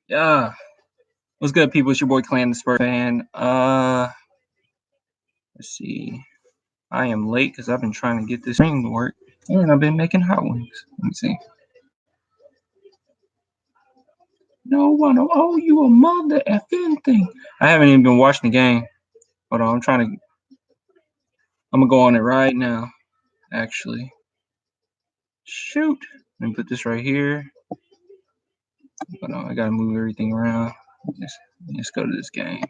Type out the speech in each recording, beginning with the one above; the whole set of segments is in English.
Yeah. What's good, people? It's your boy Clan, the Spurs fan. Let's see. I am late because I've been trying to get this thing to work, and I've been making hot wings. Let me see. No one will owe you a mother effing thing. I haven't even been watching the game. Hold on, I'm gonna go on it right now. Actually, shoot. Let me put this right here. Hold on, I gotta move everything around. Let's go to this game.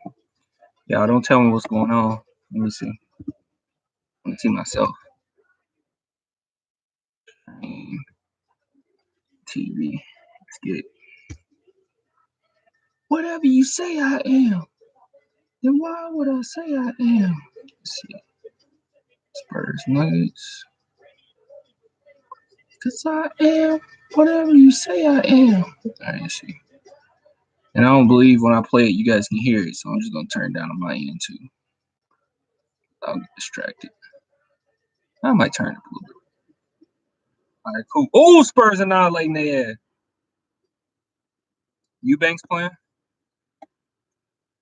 Y'all don't tell me what's going on. Let me see. Let me see myself. TV. Let's get it. Whatever you say I am, then why would I say I am? Let's see. Spurs Nuggets. Because I am whatever you say I am. Alright, let's see. And I don't believe when I play it, you guys can hear it, so I'm just going to turn it down on my end too. I'll get distracted. I might turn it up a little bit. Alright, cool. Oh, Spurs annihilating their ass. Eubanks playing?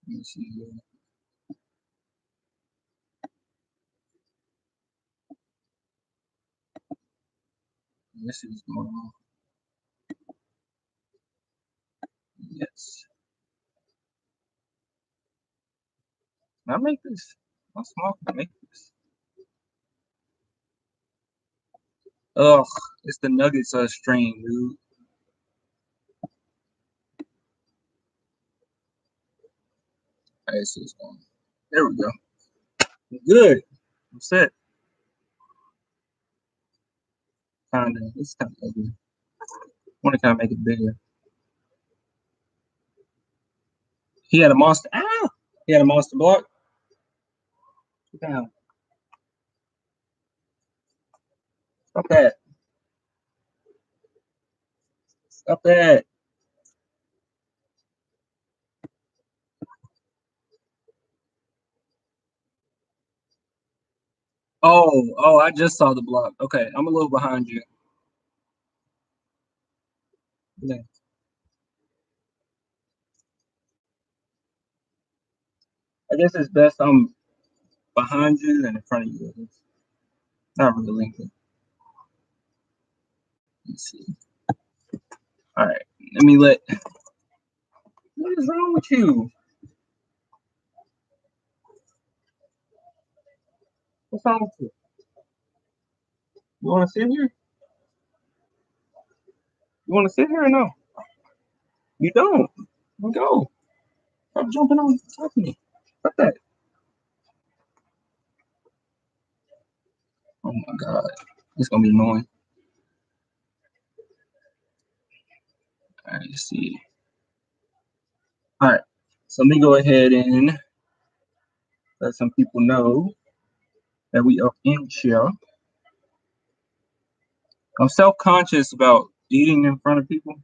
Let me see. Let's see what's going on. Yes. Can I make this? How small can I make this? Ugh, it's the Nuggets stream, dude. All right, so it's going. There we go. Good. I'm set. Kinda. It's kind of ugly. Want to kind of make it bigger. He had a monster. Ah! He had a monster block. Down. Stop that. Stop that. Oh, I just saw the block. Okay, I'm a little behind you. Yeah. I guess it's best I'm behind you than in front of you. It's not really linked. Let's see. All right. Let me let. What is wrong with you? What's wrong with you? You want to sit here? You want to sit here or no? You don't. Well, go. Stop jumping on top of me. Stop that. Oh my God. It's going to be annoying. All right, let's see. All right. So let me go ahead and let some people know that we are in here. I'm self-conscious about eating in front of people,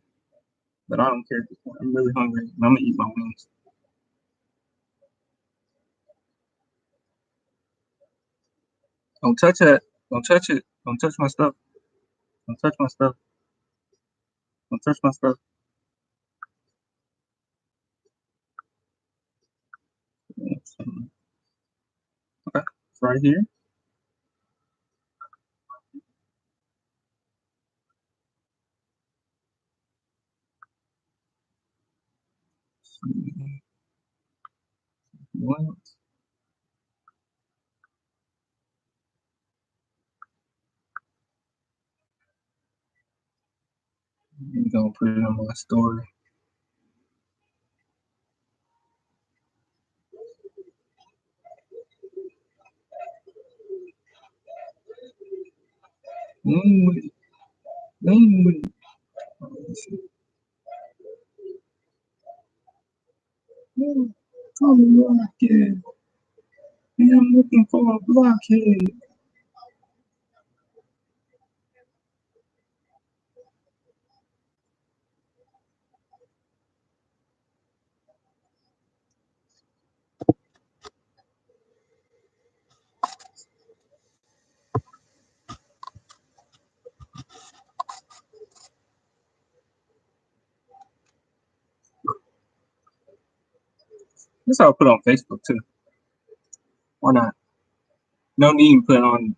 but I don't care at this point. I'm really hungry. And I'm going to eat my wings. Don't touch that. Don't touch it. Don't touch my stuff. Don't touch my stuff. Don't touch my stuff. Okay. It's right here. What? I'm going to put it on my story. Lean with it. Lean with it. Come blockhead. I'm looking for a blockhead. Guess I'll put it on Facebook too. Why not? No need to put it on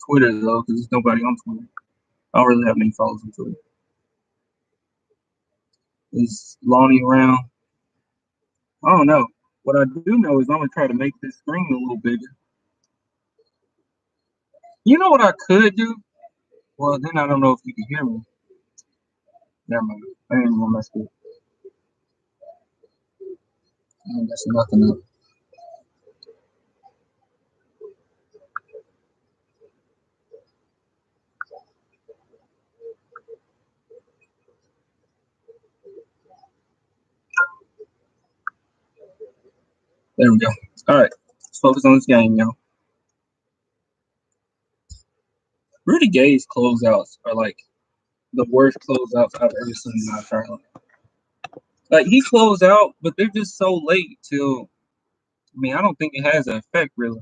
Twitter though, because there's nobody on Twitter. I don't really have many followers on Twitter. Is Lonnie around? I don't know. What I do know is I'm gonna try to make this screen a little bigger. You know what I could do? Well, then I don't know if you can hear me. Never mind. I ain't gonna mess with it. I ain't messing nothing up. There we go. All right, let's focus on this game, yo. Rudy Gay's closeouts are like the worst closeouts I've ever seen in my entire life. Like he closed out, but they're just so late till. I mean, I don't think it has an effect really.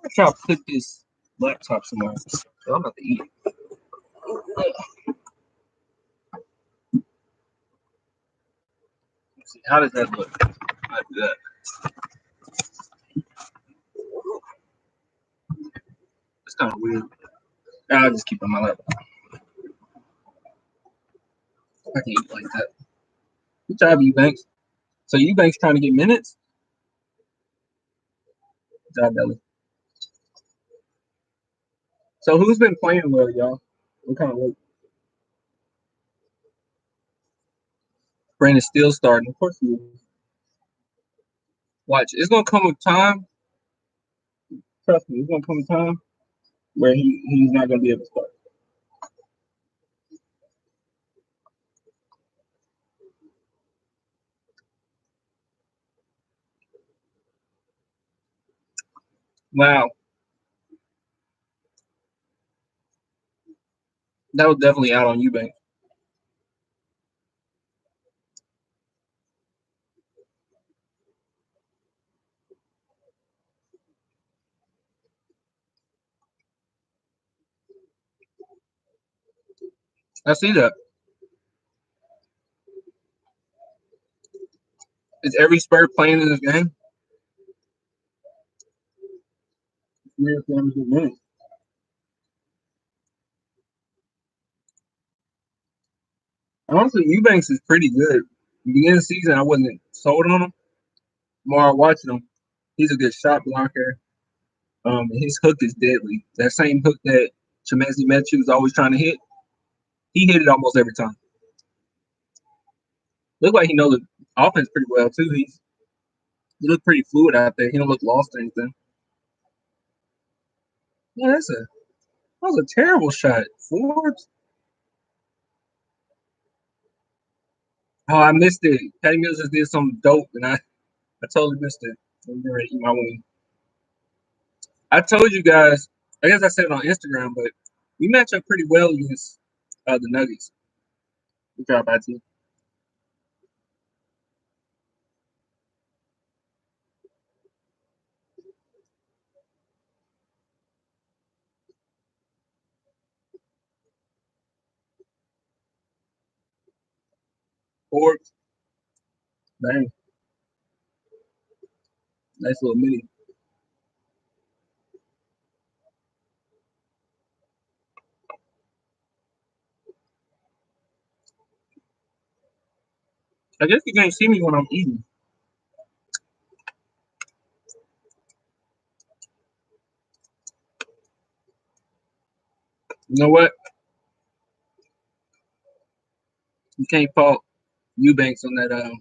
I'm trying to put this laptop somewhere. So I'm about to eat. Let's see, how does that look? I do that. It's kind of weird. I'll just keep it on my laptop. I can eat like that. Good job, Eubanks. So Eubanks trying to get minutes. Good job, Belly. So who's been playing well, y'all? I'm kind of late. Brandon's still starting. Of course he is. Watch, it's gonna come a time. Trust me, it's gonna come a time where he's not gonna be able to start. Wow, that was definitely out on Eubanks. I see that. Is every Spur playing in this game? Yeah, honestly, Eubanks is pretty good. Beginning of the season, I wasn't sold on him. More watching him, he's a good shot blocker. His hook is deadly. That same hook that Chimezie Metu is always trying to hit, he hit it almost every time. Look like he knows the offense pretty well too. He look pretty fluid out there. He don't look lost or anything. Yeah, that was a terrible shot. Forbes. Oh, I missed it. Patty Mills just did something dope, and I totally missed it. I'm ready to eat my wing. I told you guys. I guess I said it on Instagram, but we match up pretty well against the Nuggets. Good job, IT. Forbes. Dang, nice little mini. I guess you can't see me when I'm eating. You know what? You can't fault Eubanks on that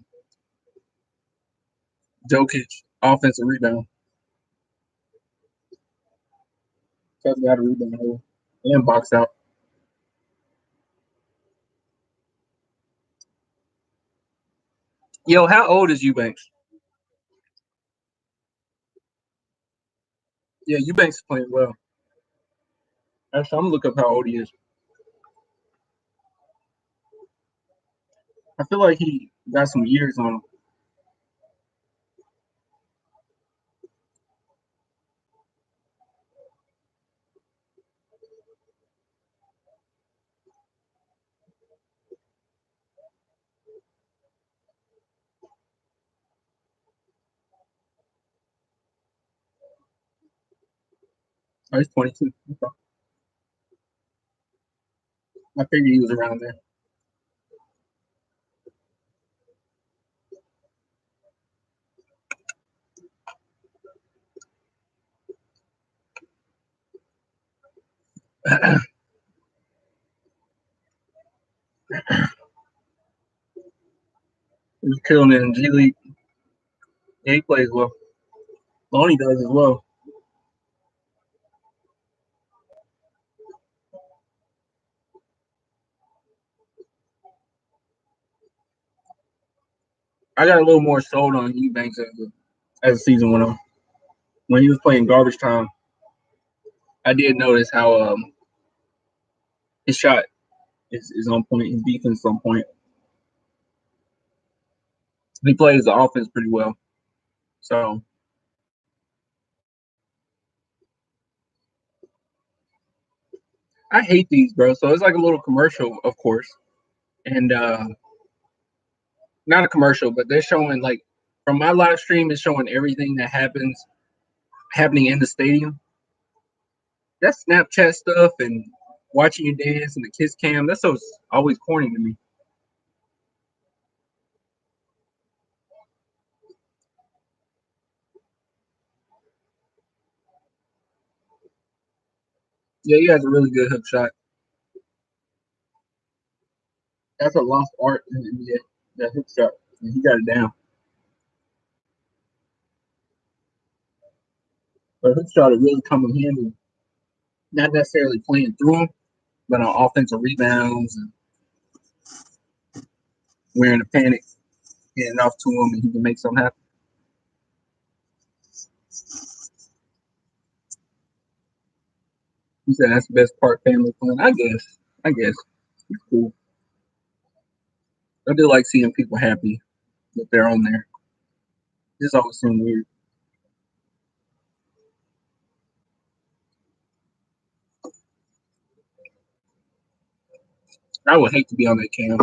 Jokic offensive rebound. Because we had a rebound hole and box out. Yo, how old is Eubanks? Yeah, Eubanks is playing well. Actually, I'm gonna look up how old he is. I feel like he got some years on him. Oh, he's 22. Okay. I figured he was around there. He's killing it in G League. Yeah, he plays well. Loney does as well. I got a little more sold on Eubanks as the season went on. When he was playing garbage time, I did notice how his shot is on point. His defense is on point. He plays the offense pretty well. So I hate these, bro. So it's like a little commercial, of course, and not a commercial, but they're showing like from my live stream, it's showing everything that happening in the stadium. That Snapchat stuff and watching you dance and the kiss cam. That's so always corny to me. Yeah, he has a really good hook shot. That's a lost art in the NBA. That hook shot, and he got it down. But hook shot it really come in handy. Not necessarily playing through him, but on offensive rebounds and wearing a panic, getting off to him, and he can make something happen. He said that's the best part, family fun. I guess. I guess. It's cool. I do like seeing people happy that they're on there. This always seemed weird. I would hate to be on that cam.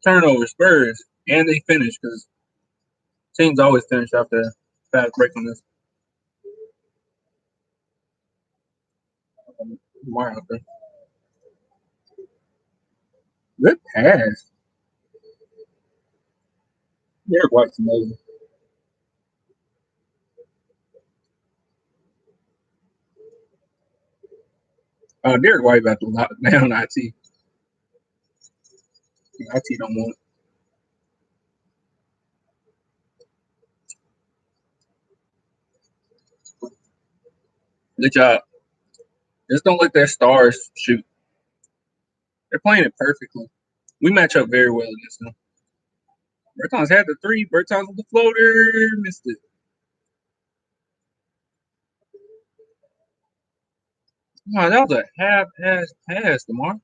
Turnover Spurs, and they finish because teams always finish after fast break on this. Tomorrow out there. Good pass. Derek White's amazing. Derek White about to lock down IT. IT don't want it. Good job. Just don't let their stars shoot. They're playing it perfectly. We match up very well against them. Bertans had the three. Bertans with the floater. Missed it. Wow, that was a half-ass pass, Demar.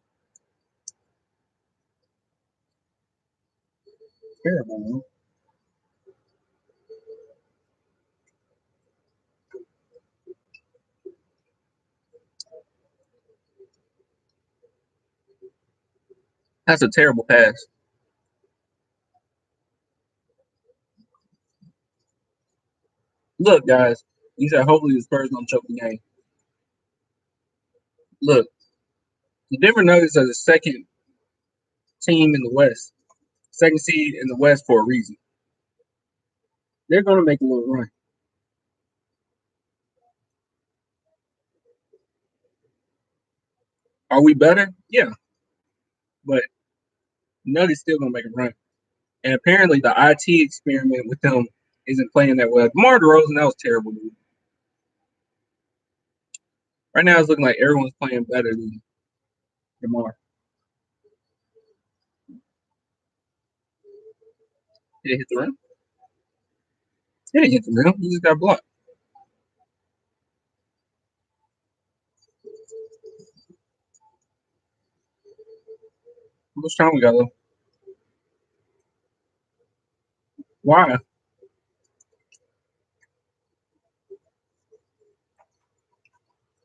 Terrible, man. That's a terrible pass. Look, guys. He said hopefully the Spurs don't choke the game. Look, the Denver Nuggets are the second team in the West, second seed in the West for a reason. They're going to make a little run. Are we better? Yeah, but Nuggets still going to make a run. And apparently, the IT experiment with them isn't playing that well. DeMar DeRozan, that was terrible, dude. Right now, it's looking like everyone's playing better than DeMar. Did it hit the rim? It didn't hit the rim. He just got blocked. How much time we got left? Why?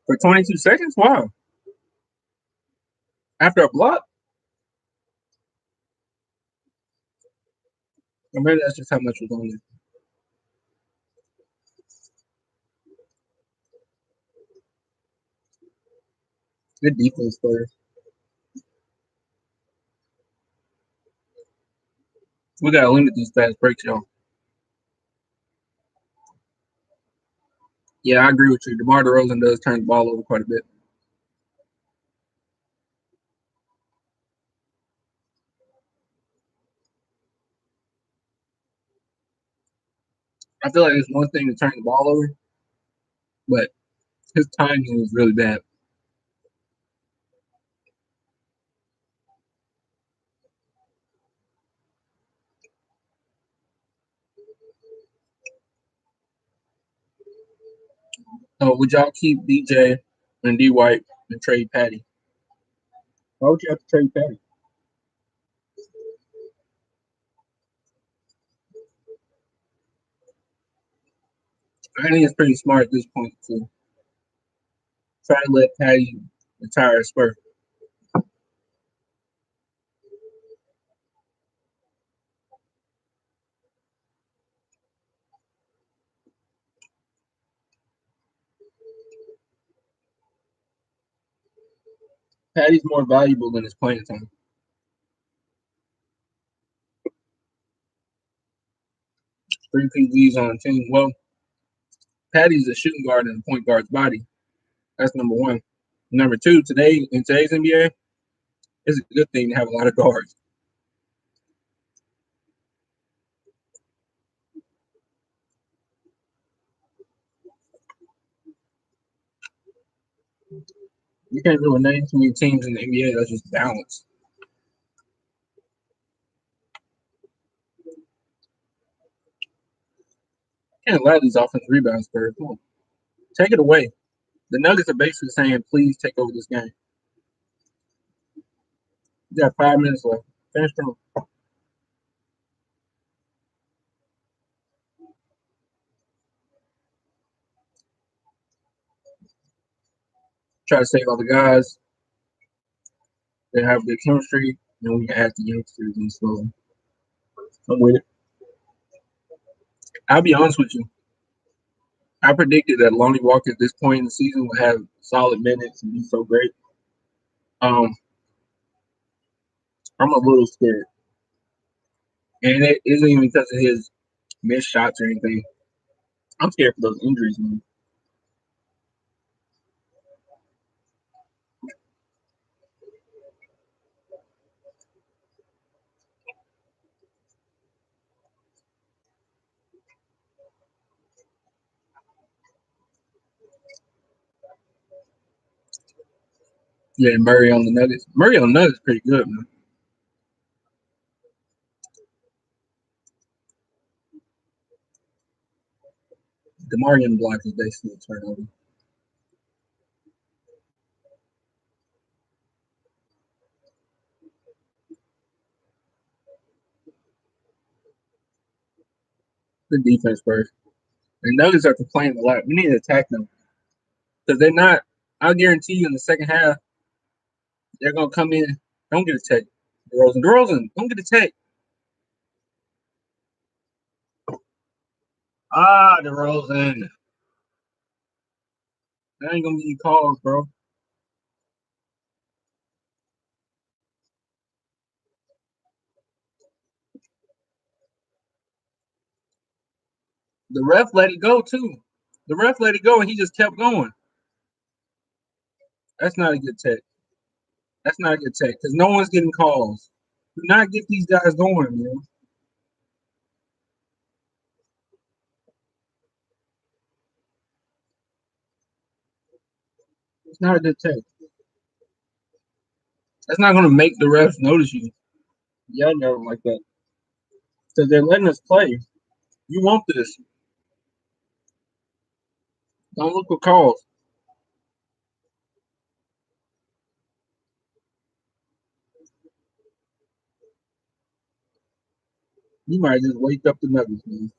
For 22 seconds? Wow. After a block? Or maybe that's just how much was on there. Good defense, Spurs. We gotta limit these fast breaks, y'all. Yeah, I agree with you. DeMar DeRozan does turn the ball over quite a bit. I feel like it's one thing to turn the ball over, but his timing was really bad. Would y'all keep DJ and D White and trade Patty? Why would you have to trade Patty? I think it's pretty smart at this point to try to let Patty retire as Spurs. Patty's more valuable than his playing time. Three PGs on a team. Well, Patty's a shooting guard in a point guard's body. That's number one. Number two, today in today's NBA, it's a good thing to have a lot of guards. You can't really name too many teams in the NBA that's just balanced. Can't allow these offensive rebounds, Spurs. Come on, take it away. The Nuggets are basically saying, "Please take over this game." You got 5 minutes left. Finish strong. Try to save all the guys. They have good chemistry, and we can add the youngsters and slowly. I'm with it. I'll be honest with you. I predicted that Lonnie Walker at this point in the season would have solid minutes and be so great. Um, I'm a little scared, and it isn't even because of his missed shots or anything. I'm scared for those injuries, man. Yeah, Murray on the Nuggets. Murray on the Nuggets pretty good, man. DeMarion block is basically a turnover. Good defense first. The Nuggets are complaining a lot. We need to attack them because they're not. I'll guarantee you in the second half they're gonna come in. Don't get a tech. DeRozan, don't get a tech. DeRozan, that ain't gonna get you calls, bro. The ref let it go too. The ref let it go and he just kept going. That's not a good tech. That's not a good tech because no one's getting calls. Do not get these guys going, man. It's not a good tech. That's not gonna make the refs notice you. Yeah, I never like that because they're letting us play. You want this? Don't look for calls. You might just wake up the Nuggets, man.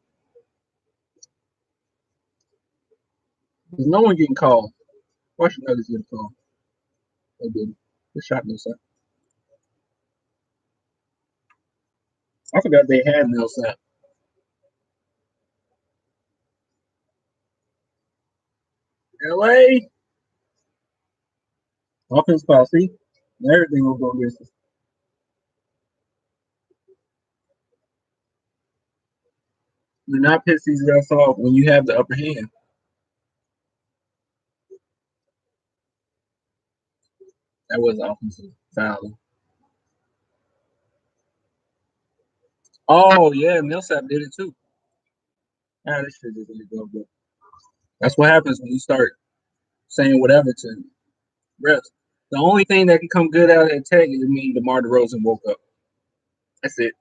There's no one getting called. Watch the Nuggets get called. They did. They shot themselves. I forgot they had Millsap. LA offense policy. Everything will go against us. Do not piss these refs off when you have the upper hand. That was offensive foul. Oh yeah, Millsap did it too. Ah, this shit just didn't go good. That's what happens when you start saying whatever to refs. The only thing that can come good out of that tag is me DeMar DeRozan woke up. That's it.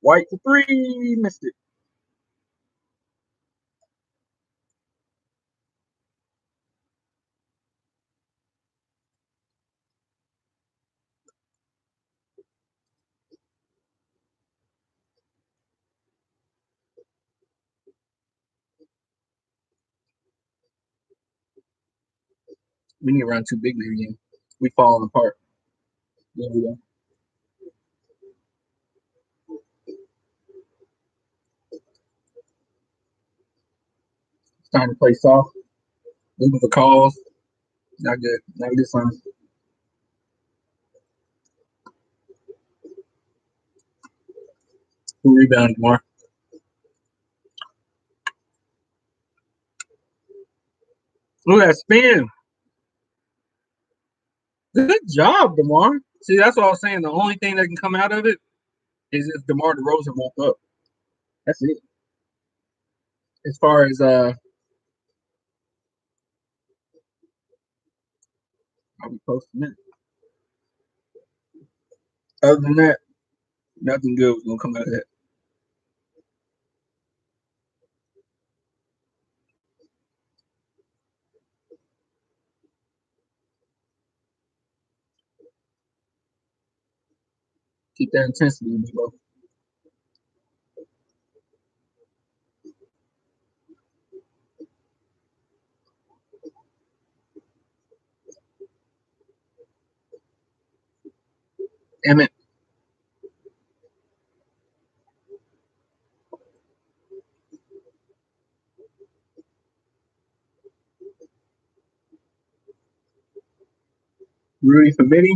White for three, missed it. We need to run too big again. We falling apart. Yeah, we are. It's time to play soft. Looking for calls. Not good. Not good sign. Who rebounded more? Look at that spin. Good job, DeMar. See, that's what I was saying. The only thing that can come out of it is if DeMar DeRozan woke up. That's it. As far as I'll be posting it. Other than that, nothing good was gonna come out of that. Keep that intensity, bro. Damn it. Rudy for Mitty,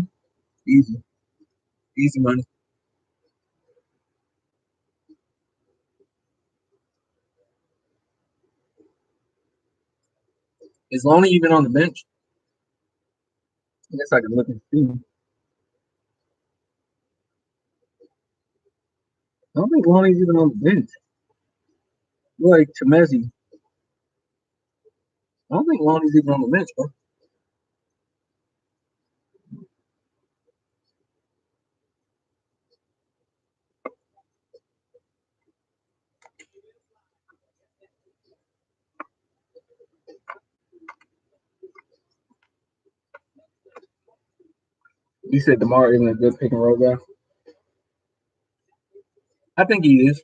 easy, easy money. Is Lonnie even on the bench? I guess I can look and see. I don't think Lonnie's even on the bench. Like Chemezi. I don't think Lonnie's even on the bench, bro. You said DeMar isn't a good pick and roll guy. I think he is.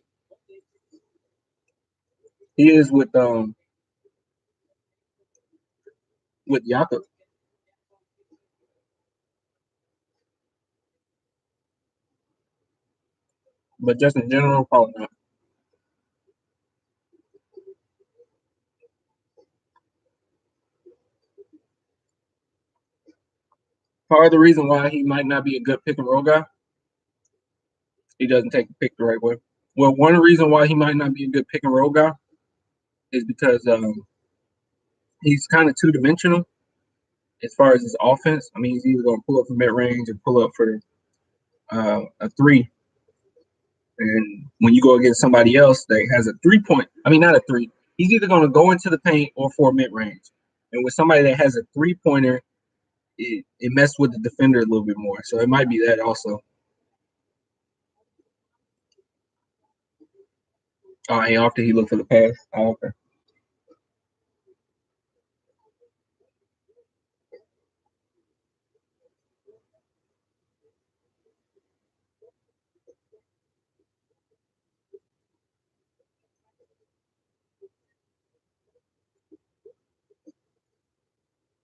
He is with Jakob, but just in general, probably not. Part of the reason why he might not be a good pick and roll guy, he doesn't take the pick the right way. Well, one reason why he might not be a good pick and roll guy is because he's kind of two dimensional as far as his offense. I mean, he's either going to pull up from mid range or pull up for a three. And when you go against somebody else that has a 3 point, I mean, not a three, he's either going to go into the paint or for mid range. And with somebody that has a 3 pointer, it messed with the defender a little bit more. So it might be that also. And after he looked for the pass. Oh, okay.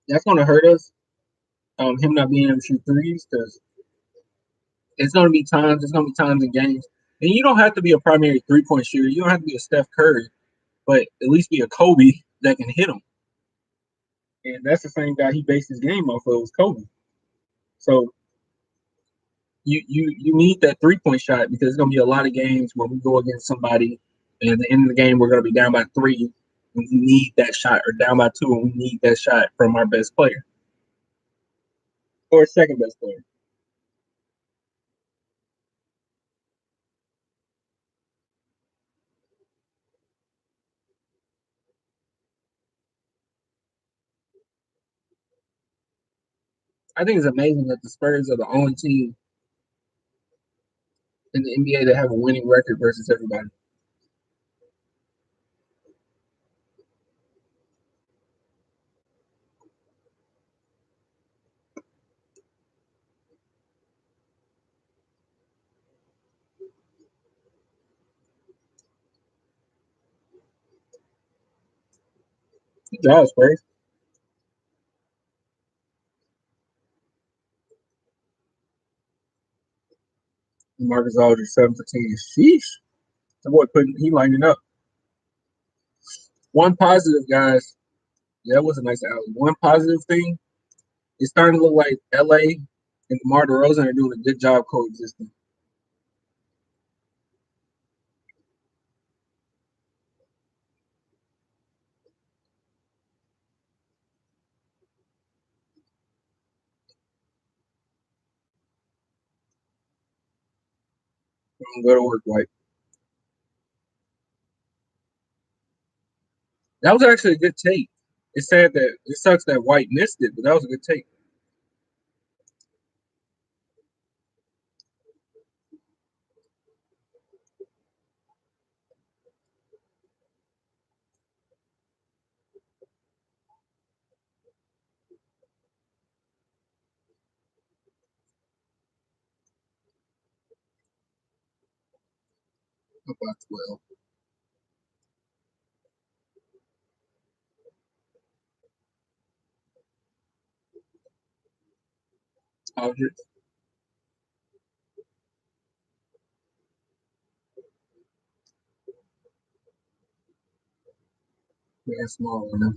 That's going to hurt us. Him not being able to shoot threes because It's gonna be times. It's gonna be times in games, and you don't have to be a primary 3-point shooter. You don't have to be a Steph Curry, but at least be a Kobe that can hit them. And that's the same guy he based his game off of was Kobe. So you need that 3-point shot because there's gonna be a lot of games where we go against somebody, and at the end of the game we're gonna be down by 3, and we need that shot, or down by 2, and we need that shot from our best player or second best player. I think it's amazing that the Spurs are the only team in the NBA that have a winning record versus everybody. Good job, Spurs. Marcus Aldridge 7 for 10. Sheesh. The boy putting he lining up. One positive, guys. Yeah, that was a nice alley. One positive thing, it's starting to look like LA and DeMar DeRozan are doing a good job coexisting. Go to work, White. That was actually a good take. It's sad that it sucks that White missed it, but that was a good take. About 12. Aldridge. Yeah, small one.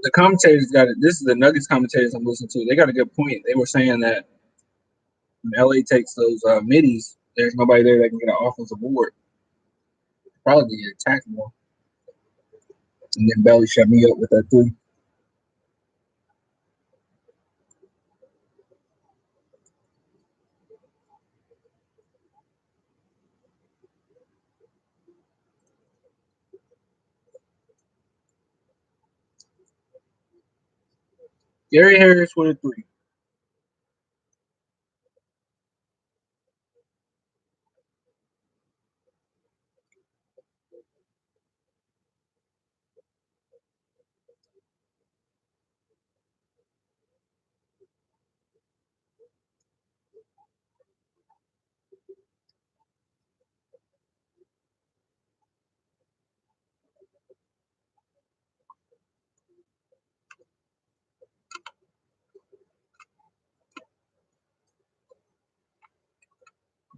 The commentators got it. This is the Nuggets commentators I'm listening to. They got a good point. They were saying that when LA takes those middies, there's nobody there that can get an offensive board. Probably get attacked more. And then Belly shut me up with that three. Gary Harris with a three.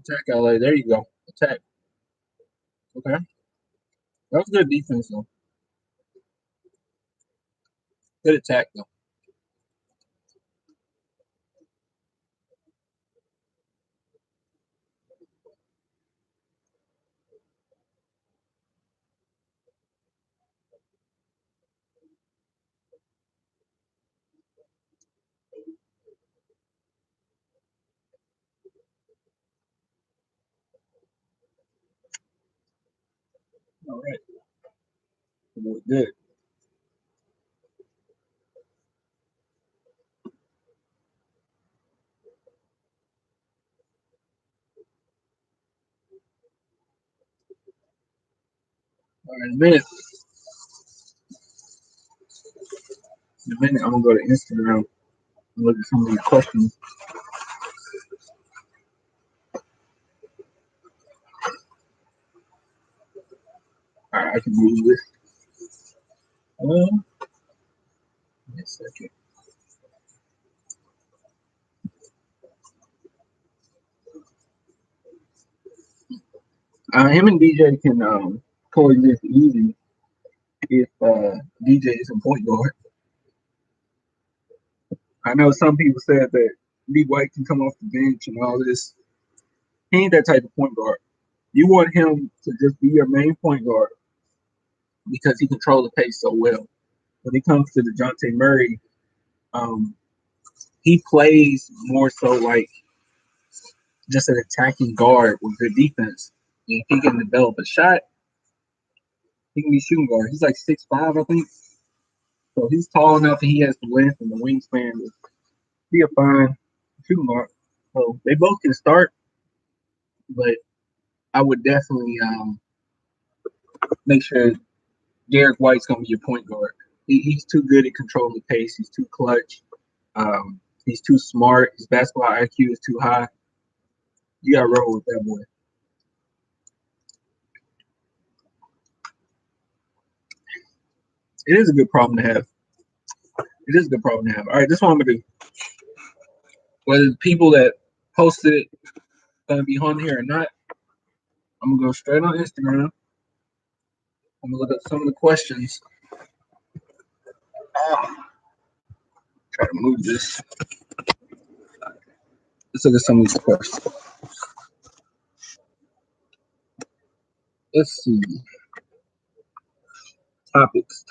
Attack LA. There you go. Attack. Okay. That was good defense though. Good attack though. All right. Good. All right, in a minute, I'm gonna go to Instagram and look at some of these questions. All right, I can use this. second. Him and DJ can coexist easy if DJ is a point guard. I know some people said that D White can come off the bench and all this. He ain't that type of point guard. You want him to just be your main point guard because he controls the pace so well. When it comes to DeJounte Murray, um, he plays more so like just an attacking guard with good defense. And if he can develop a shot, he can be shooting guard. He's like 6'5", I think. So he's tall enough and he has the length and the wingspan to be a fine shooting guard. So they both can start, but I would definitely make sure Derek White's going to be your point guard. He's too good at controlling the pace. He's too clutch. He's too smart. His basketball IQ is too high. You got to roll with that boy. It is a good problem to have. It is a good problem to have. All right, this is what I'm going to do. Whether the people that posted it going to be on here or not, I'm going to go straight on Instagram. I'm going to look up some of the questions. Try to move this. Let's look at some of these questions. Let's see. Topics.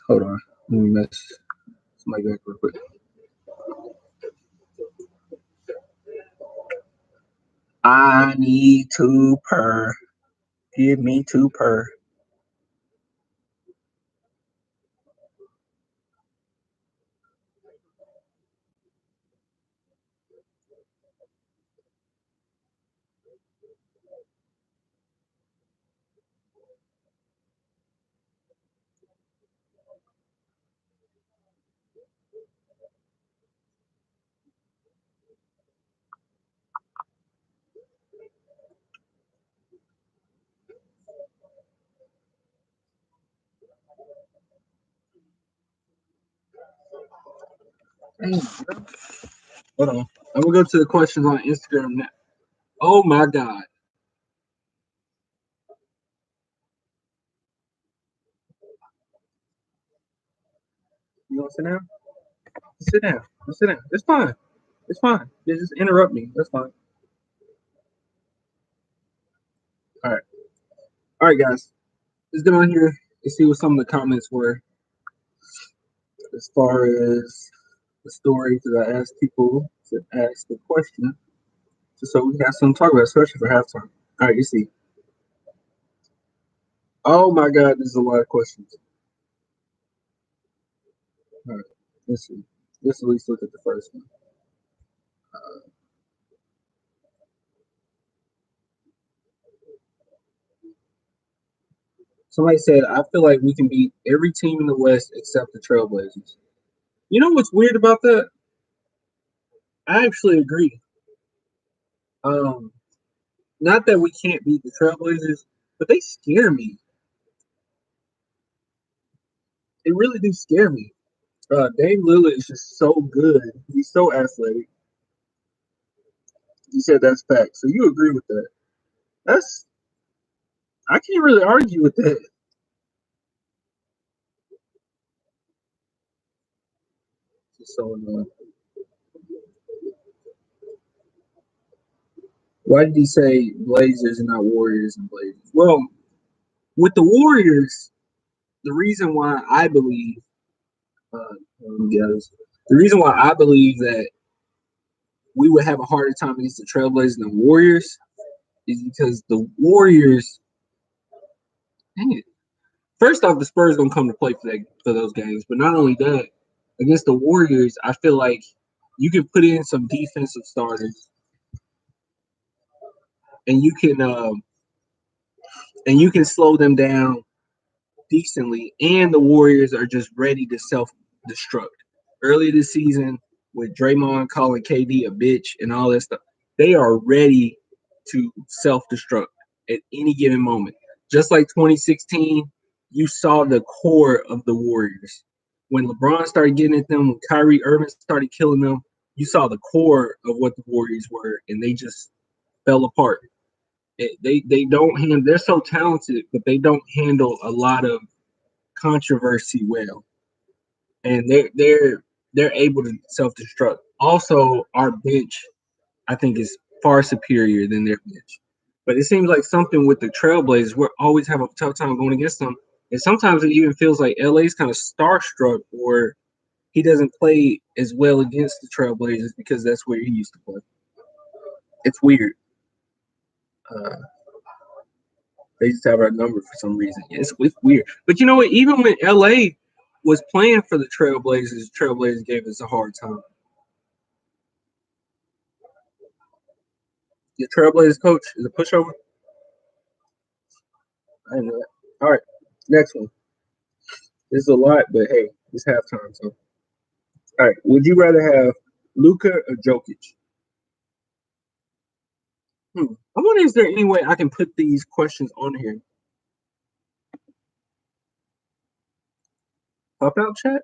Hold on. Let me mess somebody back real quick. I need 2 per. Give me 2 per. Hold on. I'm going to go to the questions on Instagram now. Oh, my God. You want to sit down? Sit down. Sit down. It's fine. It's fine. Just interrupt me. That's fine. All right. All right, guys. Let's get on here and see what some of the comments were as far as the stories that I asked people to ask the question, just so we have something to talk about, especially for halftime. All right, you see. Oh my God, there's a lot of questions. All right, let's see. Let's at least look at the first one. Somebody said, I feel like we can beat every team in the West except the Trailblazers. You know what's weird about that? I actually agree. Not that we can't beat the Trailblazers, but they scare me. They really do scare me. Dame Lillard is just so good. He's so athletic. You said that's fact. So you agree with that. That's I can't really argue with that. So why did he say Blazers and not Warriors and Blazers? Well, with the Warriors, the reason why I believe, guys, the reason why I believe that we would have a harder time against the Trailblazers than the Warriors is because the Warriors, dang it. First off, the Spurs gonna come to play for those games, but not only that, against the Warriors, I feel like you can put in some defensive starters, and you can slow them down decently, and the Warriors are just ready to self-destruct. Earlier this season, with Draymond calling KD a bitch and all that stuff, they are ready to self-destruct at any given moment. Just like 2016, you saw the core of the Warriors when LeBron started getting at them, when Kyrie Irving started killing them, you saw the core of what the Warriors were, and they just fell apart. They don't handle. They're so talented, but they don't handle a lot of controversy well, and they're able to self destruct. Also, our bench I think is far superior than their bench. But it seems like something with the Trailblazers, we always have a tough time going against them. And sometimes it even feels like LA's kind of starstruck, or he doesn't play as well against the Trailblazers because that's where he used to play. It's weird. Uh, they just have our number for some reason. It's weird. But you know what? Even when LA was playing for the Trailblazers gave us a hard time. The Trailblazers coach is a pushover. I know that. All right, next one. This is a lot, but hey, it's halftime. So, all right. Would you rather have Luca or Jokic? I wonder, is there any way I can put these questions on here? Pop out chat?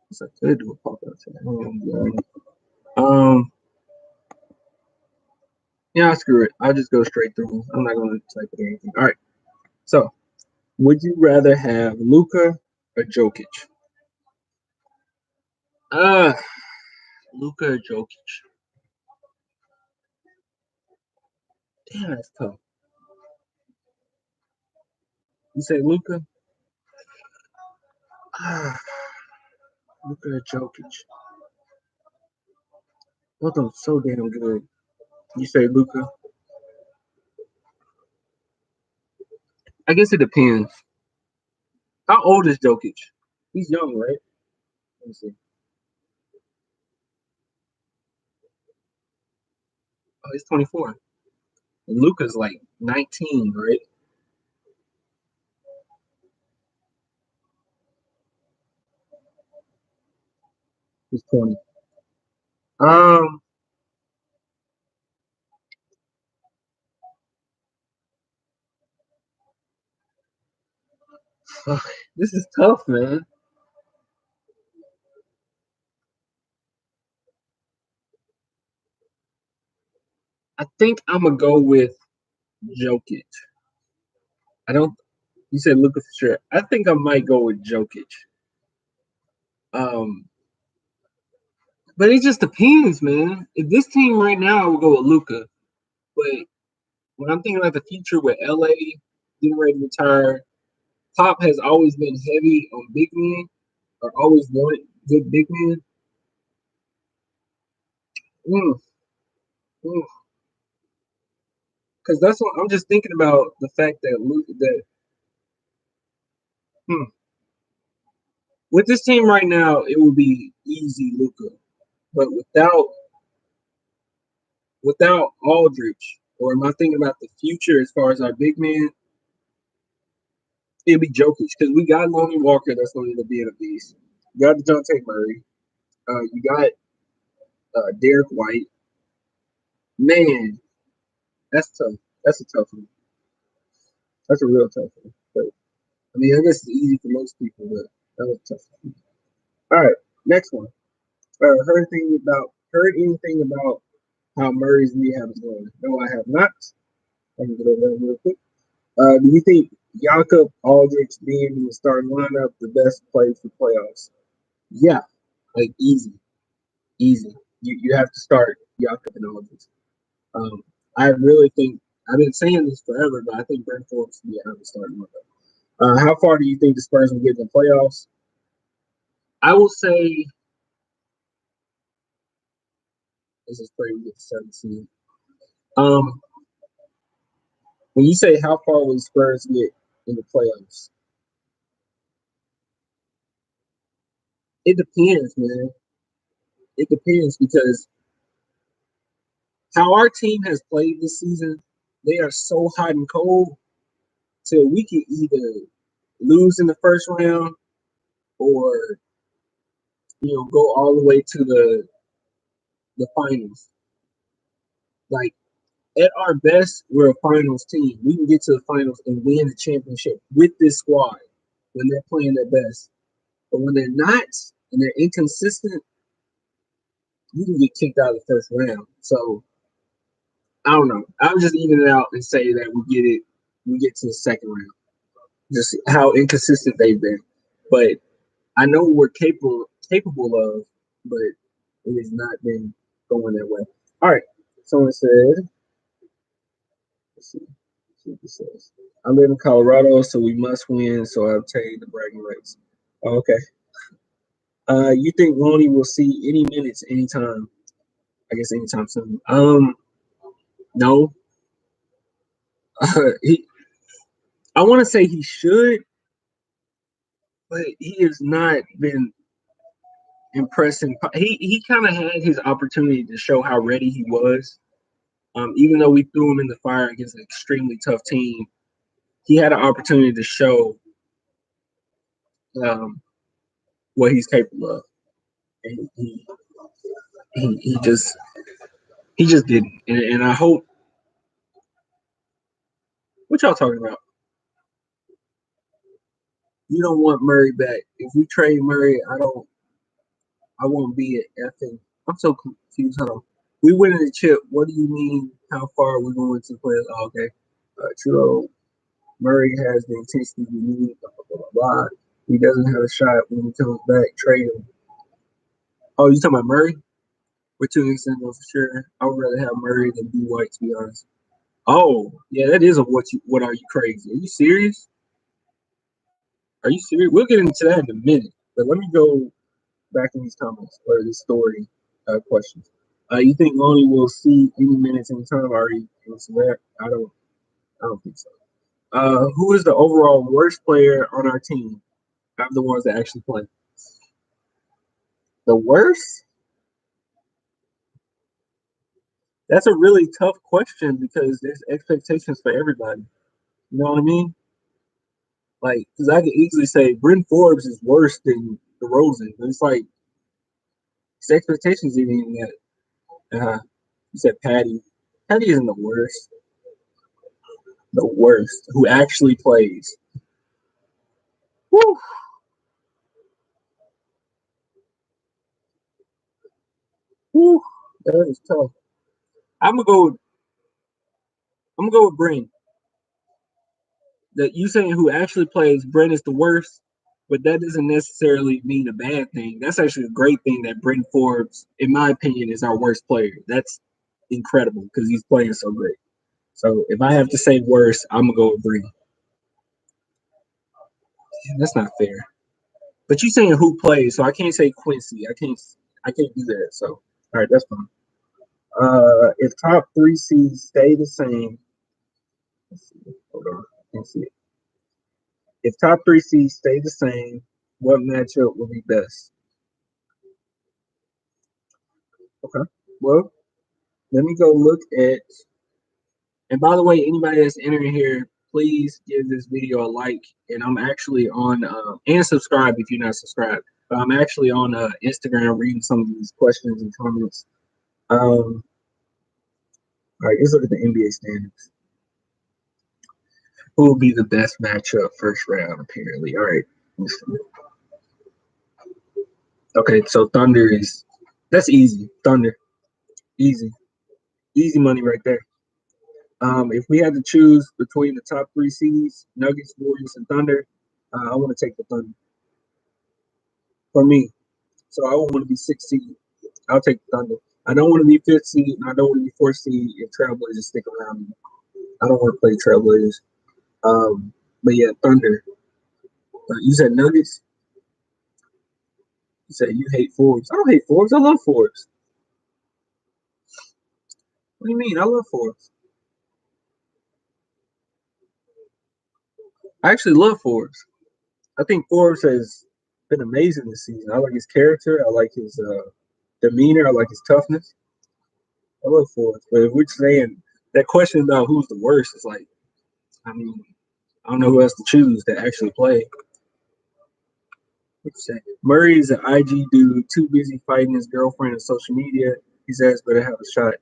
Yes, I could do a pop out chat. Um, yeah, screw it. I'll just go straight through. I'm not going to type it or anything. All right. So, would you rather have Luca or Jokic? Uh, Luca or Jokic? Damn, that's tough. You say Luca? Luca or Jokic? Both of them so damn good. You say Luca? I guess it depends. How old is Jokic? He's young, right? Let me see. Oh, he's 24. And Luca's like 19, right? He's 20. Um, this is tough, man. I think I'm gonna go with Jokic. I don't. You said Luca for sure. I think I might go with Jokic. Um, but it just depends, man. If this team right now, I would go with Luca. But when I'm thinking about the future with LA getting ready to retire, Pop has always been heavy on big men, or always wanted good big men. Mm, mm. Because that's what I'm just thinking about the fact that Luca that hmm, with this team right now, it would be easy Luca, but without Aldridge, or am I thinking about the future as far as our big man? It'd be Jokic because we got Lonnie Walker that's going to end up being a beast. You got Dejounte Murray. You got Derek White. Man, that's tough. That's a tough one. That's a real tough one. But I mean, I guess it's easy for most people, but that was a tough one. All right, next one. Heard anything about how Murray's rehab is going? No, I have not. I can get over that real quick. Do you think Jakob Aldrich being in the starting lineup the best play for playoffs? Yeah, like easy, easy. You have to start Jakob and Aldrich. I really think I've been saying this forever, but I think Brent Forbes should be out of the starting lineup. How far do you think the Spurs will get in the playoffs? I will say this is pretty good 17. Um, when you say how far will the Spurs get in the playoffs, it depends, man. It depends because how our team has played this season, they are so hot and cold till we can either lose in the first round or go all the way to the finals. Like At our best, we're a finals team. We can get to the finals and win the championship with this squad when they're playing their best. But when they're not and they're inconsistent, you can get kicked out of the first round. So I don't know. I would just even it out and say that we get it. We get to the second round. Just how inconsistent they've been. But I know we're capable of, but it has not been going that way. All right. Someone said, let's see what this says. I live in Colorado, so we must win. So I'll take the bragging rights. Oh, okay. You think Loney will see any minutes anytime? I guess anytime soon. No. He. I want to say he should, but he has not been impressing. He kind of had his opportunity to show how ready he was. Even though we threw him in the fire against an extremely tough team, he had an opportunity to show um, what he's capable of, and he he just didn't. And I hope what y'all talking about. You don't want Murray back. If we trade Murray, I won't be at effing. I'm so confused. Hold on. We winning the chip. What do you mean? How far are we going to play? Oh, okay. True. Murray has the intensity we need. Blah, blah, blah, blah. He doesn't have a shot when he comes back. Trade him. Oh, you talking about Murray? We're two instances for sure. I would rather have Murray than B White, to be honest. Oh, yeah, that is a what are you crazy? Are you serious? Are you serious? We'll get into that in a minute. But let me go back in these comments or this story questions. You think Lonnie will see any minutes in time? I already answered that. I don't think so. Who is the overall worst player on our team? I'm the ones that actually play. The worst? That's a really tough question because there's expectations for everybody. You know what I mean? Like, because I could easily say Bryn Forbes is worse than DeRozan. But it's like his expectations even that. You said Patty. Patty isn't the worst. The worst. Who actually plays? Whew, whew, that is tough. I'm gonna go. I'm gonna go with Bryn. That you saying who actually plays Bryn is the worst, but that doesn't necessarily mean a bad thing. That's actually a great thing that Bryn Forbes, in my opinion, is our worst player. That's incredible because he's playing so great. So if I have to say worst, I'm gonna go with Bryn. That's not fair. But you saying who plays, so I can't say Quincy. I can't do that. So all right, that's fine. If top three seeds stay the same, let's see. Hold on, I can't see it. If top three seeds stay the same, what matchup will be best? Okay. Well, let me go look at. And by the way, anybody that's entering here, please give this video a like. And I'm actually on and subscribe if you're not subscribed. But I'm actually on Instagram reading some of these questions and comments. All right, let's look at the NBA standings. Who will be the best matchup first round? Apparently, all right. Okay, so Thunder is that's easy. Thunder, easy, easy money right there. If we had to choose between the top three seeds, Nuggets, Warriors, and Thunder, I want to take the Thunder for me. So I don't want to be 6th seed. I'll take the Thunder. I don't want to be 5th seed, and I don't want to be 4th seed if Trailblazers stick around. I don't want to play Trailblazers. But yeah, Thunder. You said Nuggets. You said you hate Forbes. I don't hate Forbes. I love Forbes. What do you mean? I love Forbes. I actually love Forbes. I think Forbes has been amazing this season. I like his character. I like his demeanor. I like his toughness. I love Forbes. But if we're saying that question about who's the worst, it's like, I mean, I don't know who else to choose to actually play. What you say? Murray is an IG dude, too busy fighting his girlfriend on social media. His ass better have a shot.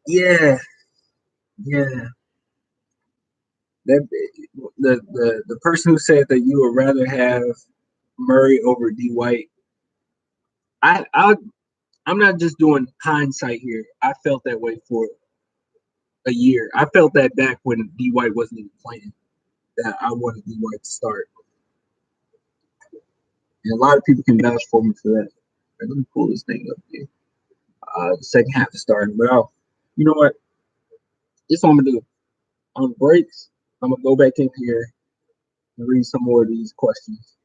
Yeah, yeah. That the person who said that you would rather have Murray over D White. I I'm not just doing hindsight here. I felt that way for a year. I felt that back when D White wasn't even playing. That I wanted D White to start, and a lot of people can vouch for me for that. Let me pull this thing up here. The second half is starting, but you know what? This is what I'm gonna do on breaks. I'm gonna go back in here and read some more of these questions.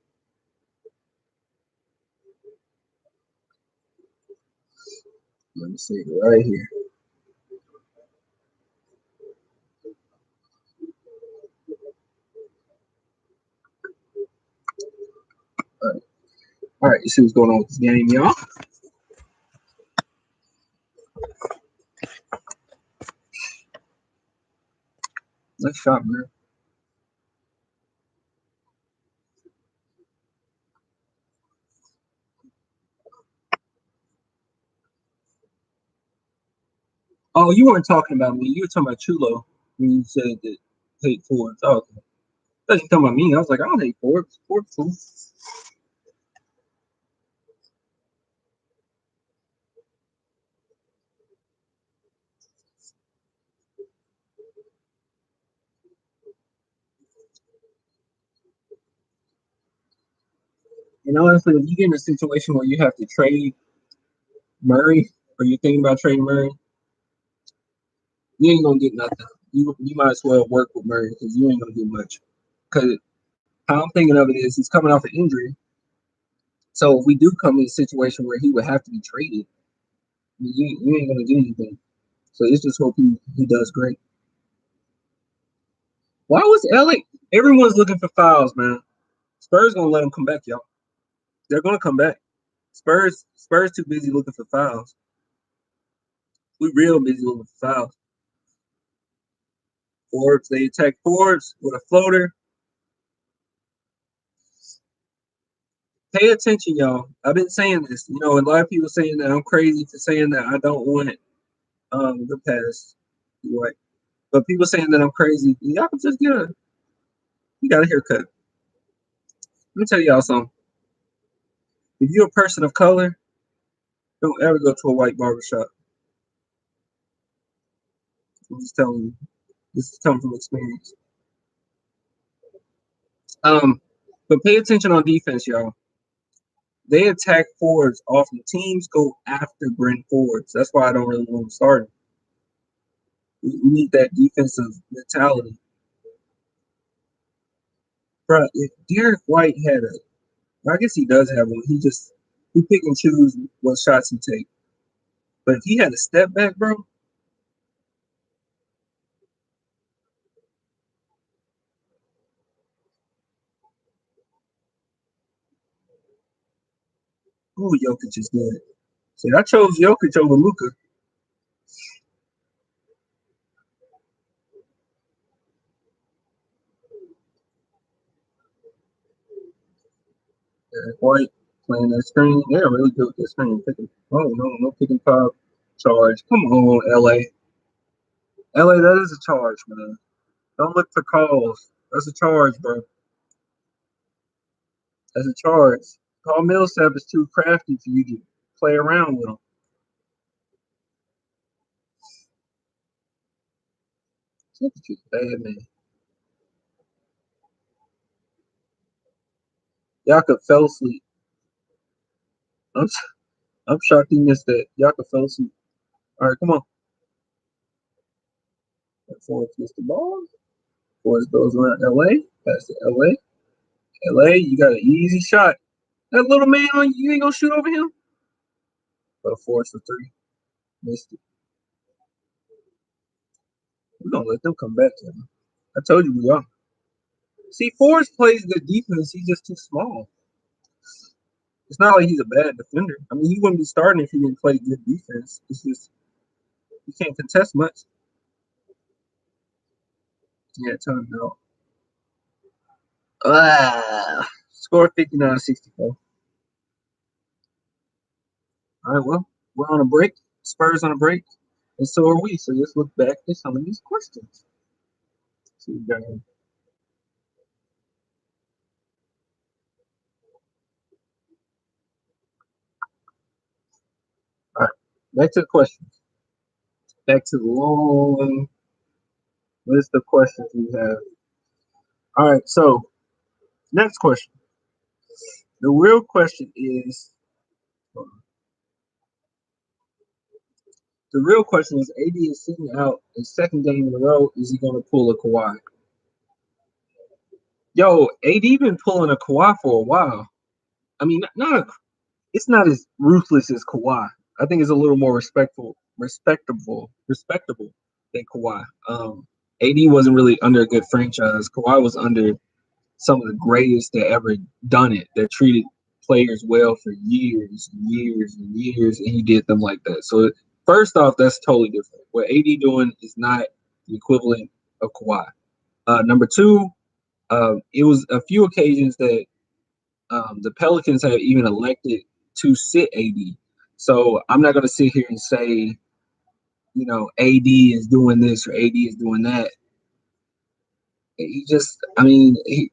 Let me see right here. All right, you see what's going on with this game, y'all. Nice shot, man. Oh, you weren't talking about me. You were talking about Chulo when you said that hate Forbes. Oh, okay. I thought you were talking about me. I was like, I don't hate Forbes. Forbes cool. And honestly, if you get in a situation where you have to trade Murray, or you're thinking about trading Murray, you ain't gonna get nothing. You might as well work with Murray because you ain't gonna get much. Because how I'm thinking of it is he's coming off an injury. So if we do come in a situation where he would have to be traded, you ain't gonna do anything. So it's just hope he does great. Why was LA? Everyone's looking for fouls, man. Spurs gonna let them come back, y'all. They're gonna come back. Spurs too busy looking for fouls. We real busy looking for fouls. Forbes, they attack Forbes with a floater. Pay attention, y'all. I've been saying this. You know, a lot of people saying that I'm crazy for saying that I don't want the pass. Right. But people saying that I'm crazy, y'all can just you got a haircut. Let me tell y'all something. If you're a person of color, don't ever go to a white barbershop. I'm just telling you. This is coming from experience. Um, but pay attention on defense, y'all. They attack Forbes often. Teams go after Brent Forbes. That's why I don't really want to start him. We need that defensive mentality. Bro, if Derek White had I guess he does have one. He pick and choose what shots he take. But if he had a step back, bro, ooh, Jokic is good. See, I chose Jokic over Luka. Derek White playing that screen. They're really good with that screen. Oh no pick and pop charge. Come on, LA. LA, that is a charge, man. Don't look for calls. That's a charge, bro. That's a charge. Paul Millsap is too crafty for you to play around with him. Look at you, bad man. Yaka fell asleep. I'm, I'm shocked he missed that. Yaka fell asleep. All right, come on. Forrest gets the ball. Forrest goes around LA. Pass to LA. LA, you got an easy shot. That little man on you ain't gonna shoot over him? But Forrest for three. Missed it. We're gonna let them come back to him. I told you we are. See, Forrest plays good defense. He's just too small. It's not like he's a bad defender. I mean, he wouldn't be starting if he didn't play good defense. It's just he can't contest much. Yeah, time out. Score 59-64. All right, well, we're on a break. Spurs on a break. and so are we. So let's look back at some of these questions. So we got here. All right, back to the questions. Back to the long list of questions we have. All right, so next question. The real question is AD is sitting out a second game in a row. Is he going to pull a Kawhi? Yo, AD been pulling a Kawhi for a while. I mean, it's not as ruthless as Kawhi. I think it's a little more respectable than Kawhi. AD wasn't really under a good franchise. Kawhi was under some of the greatest that ever done it, that treated players well for years and years and years, and he did them like that. So first off, that's totally different. What AD doing is not the equivalent of Kawhi. Number two, it was a few occasions that the Pelicans have even elected to sit AD. So I'm not going to sit here and say, AD is doing this or AD is doing that. He just, I mean, it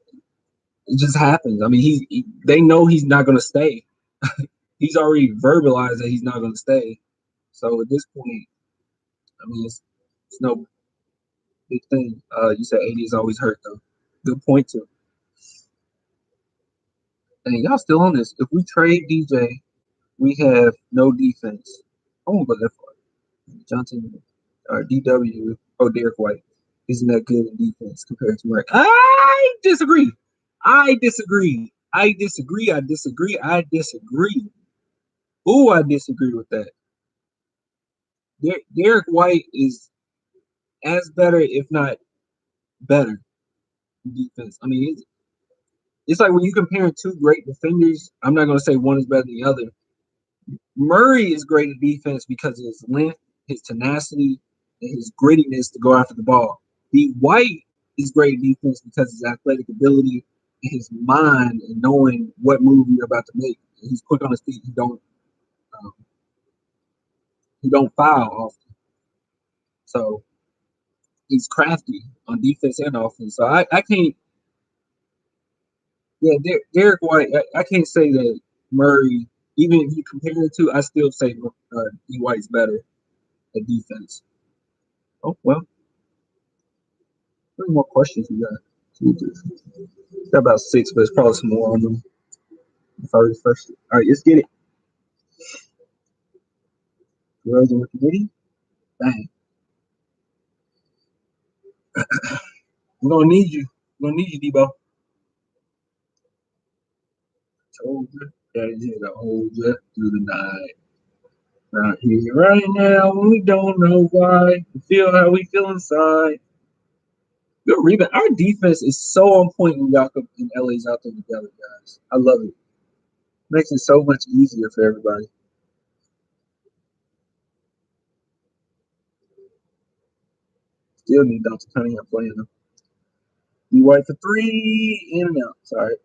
just happens. I mean, they know he's not going to stay. He's already verbalized that he's not going to stay. So at this point, I mean, it's no big thing. You said AD is always hurt though. Good point too. And y'all still on this? If we trade DJ, we have no defense. I won't go that far. Johnson or DW. Oh, Derek White isn't that good in defense compared to Mark. I disagree. I disagree. I disagree. I disagree. I disagree. Ooh, I disagree with that. Derek White is as better, if not better, in defense. I mean, it's like when you compare two great defenders. I'm not going to say one is better than the other. Murray is great at defense because of his length, his tenacity, and his grittiness to go after the ball. The White is great at defense because of his athletic ability and his mind and knowing what move you're about to make. He's quick on his feet. Um, he don't foul often, so he's crafty on defense and offense. So I can't. Yeah, Derek White. I can't say that Murray. Even if you compare the two, I still say D White's better at defense. Oh well, how many more questions we got? Got about six, but it's probably some more on them. If I refresh it. All right, let's get it. Girls in the committee. Bang. We're gonna need you. We're gonna need you, Debo. Told you. Daddy's here to hold you through the night. Right here, right now, we don't know why. We feel how we feel inside. Good rebound. Our defense is so on point when Jakob and LA's out there together, guys. I love it. Makes it so much easier for everybody. Still need Dr. Cunningham playing them. D White for three, in and out. Sorry,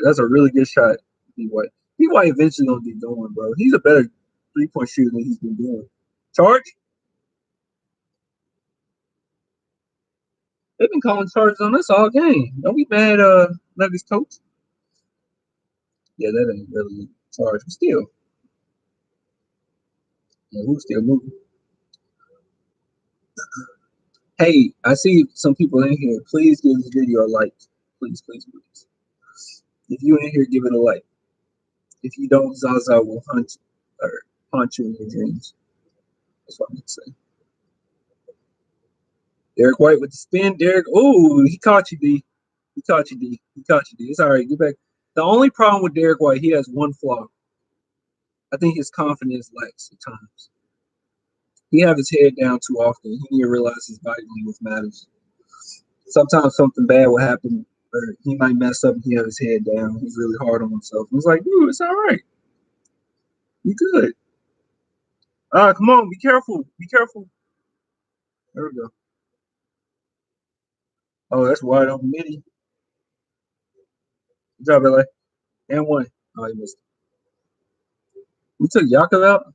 that's a really good shot, D White. D White eventually gonna get going, bro. He's a better 3-point shooter than he's been doing. Charge? They've been calling charges on us all game. Don't be mad, Nuggets coach. Yeah, that ain't really charge, but still. Yeah, who's still moving? Hey, I see some people in here. Please give this video a like. Please, please, please. If you in here, give it a like. If you don't, Zaza will hunt or haunt you in your dreams. That's what I'm gonna say. Derek White with the spin. Derek, oh, he caught you, D. He caught you, D. He caught you, D. It's all right. Get back. The only problem with Derek White, he has one flaw. I think his confidence lacks at times. He have his head down too often. He need to realize his body language matters. Sometimes something bad will happen, or he might mess up and he have his head down. He's really hard on himself. He's like, dude, it's all right. You good. Come on, be careful. Be careful. There we go. Oh, that's wide open midi. Good job, LA. And one. Oh, he missed. We took Yakov out.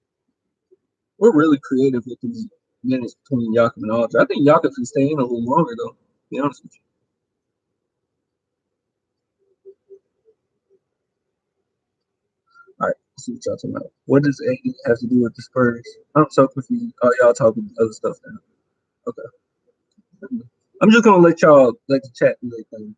We're really creative with these minutes between Jakob and Aldridge. I think Jakob can stay in a little longer though. To be honest with you. All right, let's see what y'all talking about. What does AD have to do with the Spurs? I'm so confused. Oh, y'all talking other stuff now. Okay. I'm just gonna let the chat do their thing.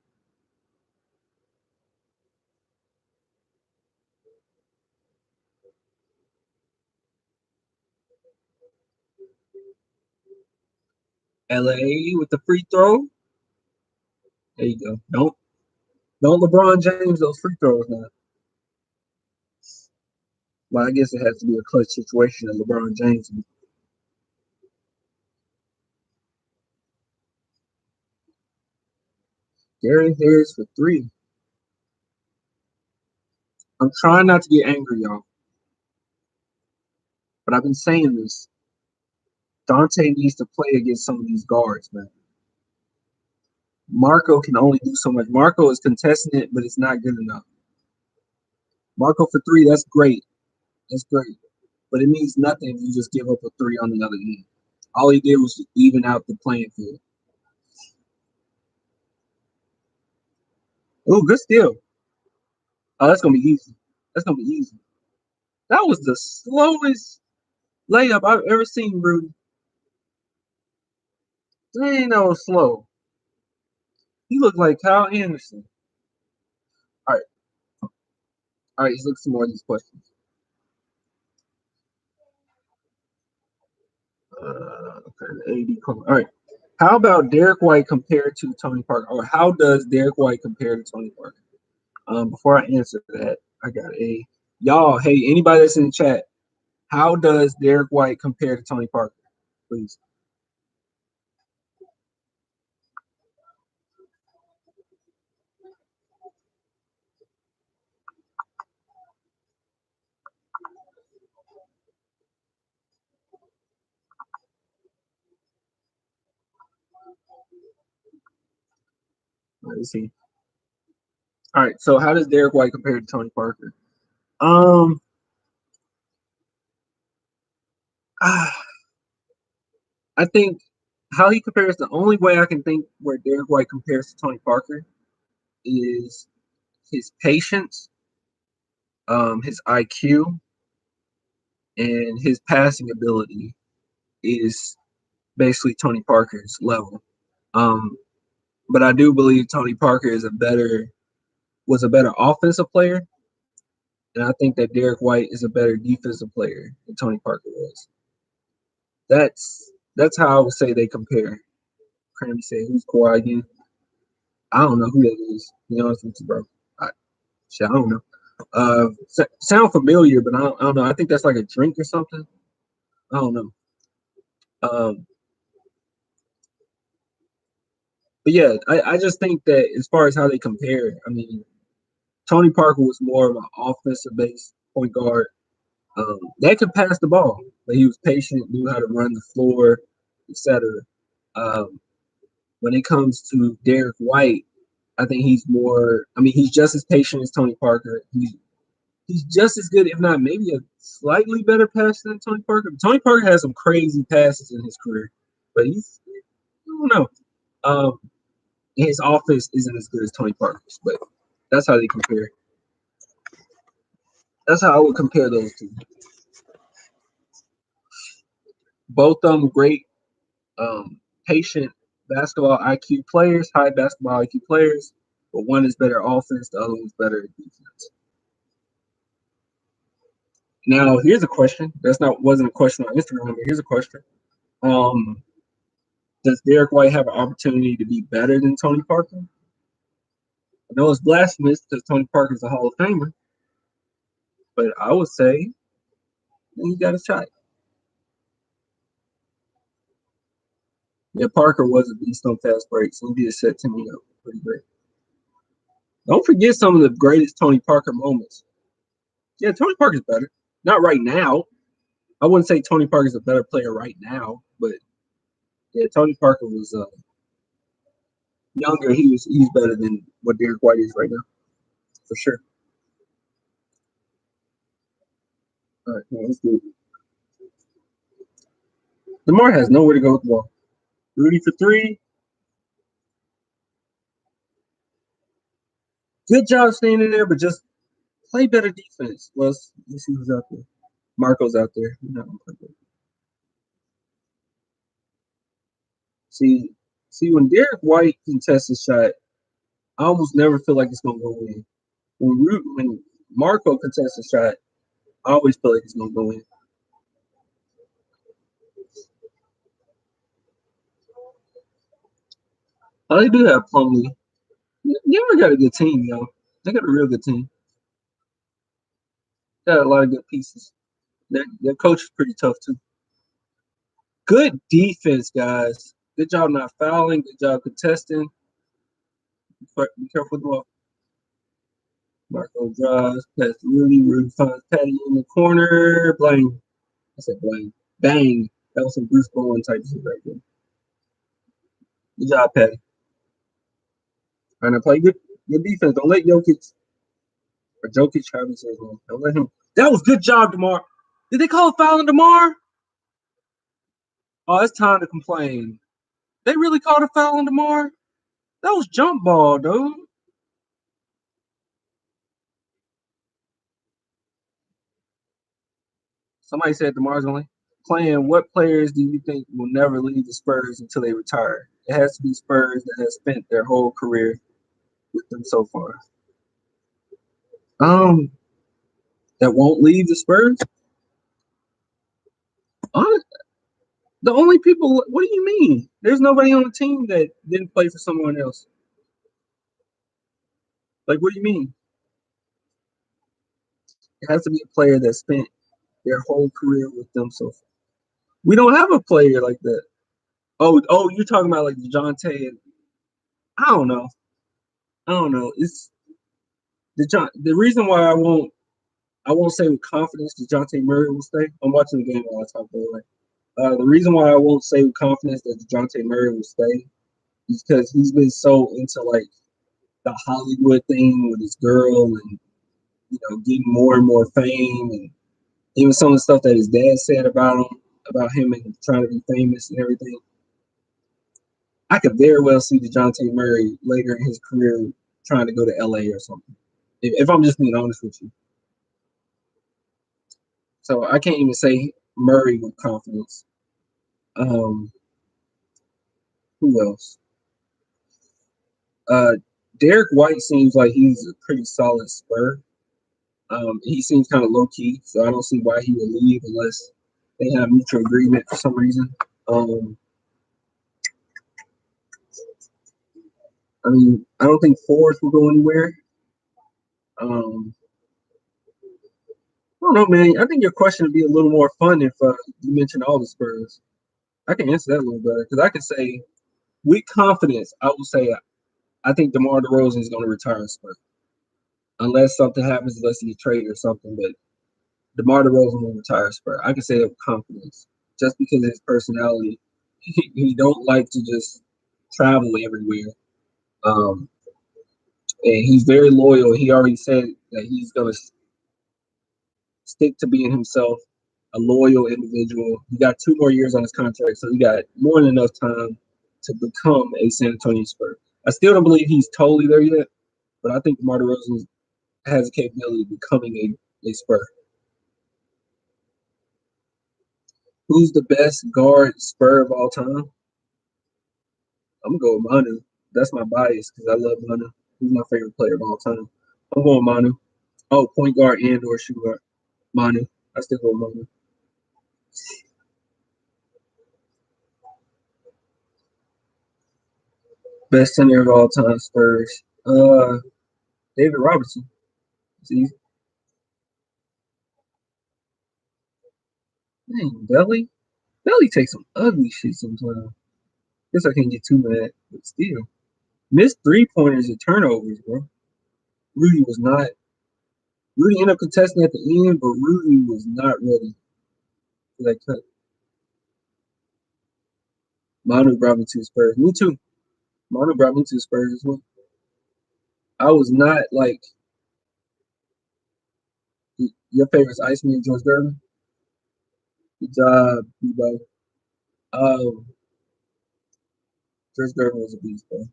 LA with the free throw. There you go. Don't LeBron James those free throws now. Well, I guess it has to be a clutch situation and LeBron James. Gary Harris for three. I'm trying not to get angry, y'all, but I've been saying this. Dante needs to play against some of these guards, man. Marco can only do so much. Marco is contesting it, but it's not good enough. Marco for three, that's great. That's great. But it means nothing if you just give up a three on the other end. All he did was even out the playing field. Oh, good steal. Oh, that's gonna be easy. That's gonna be easy. That was the slowest layup I've ever seen, Rudy. Dang, that was slow. He looked like Kyle Anderson. All right, all right. Let's look at some more of these questions. Okay, AD. All right. How about Derek White compared to Tony Parker, or how does Derek White compare to Tony Parker? Before I answer that, I got a y'all. Hey, anybody that's in the chat, how does Derek White compare to Tony Parker? Please. Let's see. All right. So, how does Derek White compare to Tony Parker? Um, ah, I think how he compares. The only way I can think where Derek White compares to Tony Parker is his patience, his IQ, and his passing ability is basically Tony Parker's level. Um, but I do believe Tony Parker was a better offensive player, and I think that Derek White is a better defensive player than Tony Parker was. That's how I would say they compare. Crammy say who's Kawhi again? I don't know who that is. To be honest with you, bro. I, shit, I don't know. Sound familiar, but I don't know. I think that's like a drink or something. I don't know. Um, but yeah, I just think that as far as how they compare, I mean, Tony Parker was more of an offensive based point guard that could pass the ball, but he was patient, knew how to run the floor, etc. Um, when it comes to Derek White, I think he's more. I mean, he's just as patient as Tony Parker. He's just as good, if not maybe a slightly better passer than Tony Parker. Tony Parker has some crazy passes in his career, but I don't know. Um, his offense isn't as good as Tony Parker's, but that's how they compare. That's how I would compare those two. Both of them great, patient basketball IQ players, high basketball IQ players, but one is better offense, the other one's better defense. Now, here's a question. That's not wasn't a question on Instagram, but here's a question. Um, does Derek White have an opportunity to be better than Tony Parker? I know it's blasphemous because Tony Parker is a Hall of Famer, but I would say he got a shot. Yeah, Parker was a beast on fast break, so he did set Timmy up pretty great. Don't forget some of the greatest Tony Parker moments. Yeah, Tony Parker's better. Not right now. I wouldn't say Tony Parker's a better player right now, but yeah, Tony Parker was younger. He's better than what Derek White is right now, for sure. All right, let's do it. DeMar has nowhere to go with the ball. Rudy for three. Good job staying in there, but just play better defense. Well, let's see who's out there. Marco's out there. See, see when Derek White contests a shot, I almost never feel like it's gonna go in. When Marco contests a shot, I always feel like it's gonna go in. Oh, they do have Plumlee. Denver got a good team, yo. They got a real good team. They got a lot of good pieces. Their coach is pretty tough too. Good defense, guys. Good job not fouling. Good job contesting. Be careful with the ball. Marco drives past Rudy. Rudy finds Patty in the corner. Blang. I said blang. Bang. That was some Bruce Bowen type shit right there. Good job, Patty. Trying to play good defense. Don't let Jokic or Jokic, however you say his name. Don't let him. That was good job, DeMar. Did they call a foul on DeMar? Oh, it's time to complain. They really called a foul on DeMar? That was jump ball, dude. Somebody said DeMar's only playing. What players do you think will never leave the Spurs until they retire? It has to be Spurs that have spent their whole career with them so far. Um, that won't leave the Spurs. Hon- The only people. What do you mean? There's nobody on the team that didn't play for someone else. Like, what do you mean? It has to be a player that spent their whole career with them so far. We don't have a player like that. Oh, you're talking about like DeJounte and I don't know. I don't know. It's the reason why I won't say with confidence DeJounte Murray will stay. I'm watching the game while I talk, by the way. The reason why I won't say with confidence that DeJounte Murray will stay is because he's been so into like the Hollywood thing with his girl and getting more and more fame and even some of the stuff that his dad said about him and trying to be famous and everything. I could very well see DeJounte Murray later in his career trying to go to LA or something. If I'm just being honest with you. So I can't even say Murray with confidence. Um, who else? Uh, Derek White seems like he's a pretty solid Spur. He seems kind of low key, so I don't see why he would leave unless they have mutual agreement for some reason. Um, I mean, I don't think Forrest will go anywhere. Um, I don't know, man. I think your question would be a little more fun if you mentioned all the Spurs. I can answer that a little better because I can say with confidence, I will say I think DeMar DeRozan is going to retire in Spurs unless something happens, unless he gets traded or something. But DeMar DeRozan will retire in Spurs. I can say that with confidence just because of his personality. He don't like to just travel everywhere. Um, and he's very loyal. He already said that he's going to stick to being himself, a loyal individual. He got 2 more years on his contract, so he got more than enough time to become a San Antonio Spur. I still don't believe he's totally there yet, but I think DeMar DeRozan has the capability of becoming a Spur. Who's the best guard Spur of all time? I'm gonna go with Manu. That's my bias because I love Manu. He's my favorite player of all time. I'm going Manu. Oh, point guard and or shoot guard. Manu. I still go Manu. Best center of all time Spurs. David Robertson. See, dang, Belly takes some ugly shit sometimes. Guess I can't get too mad, but still. Missed 3 pointers and turnovers, bro. Rudy was not. Rudy ended up contesting at the end, but Rudy was not ready for that cut. Manu brought me to the Spurs. Me too. Manu brought me to the Spurs as well. I was not like your favorite's Iceman George Gervin. Good job, Bebo. Um, Chris Gervin was a beast, bro.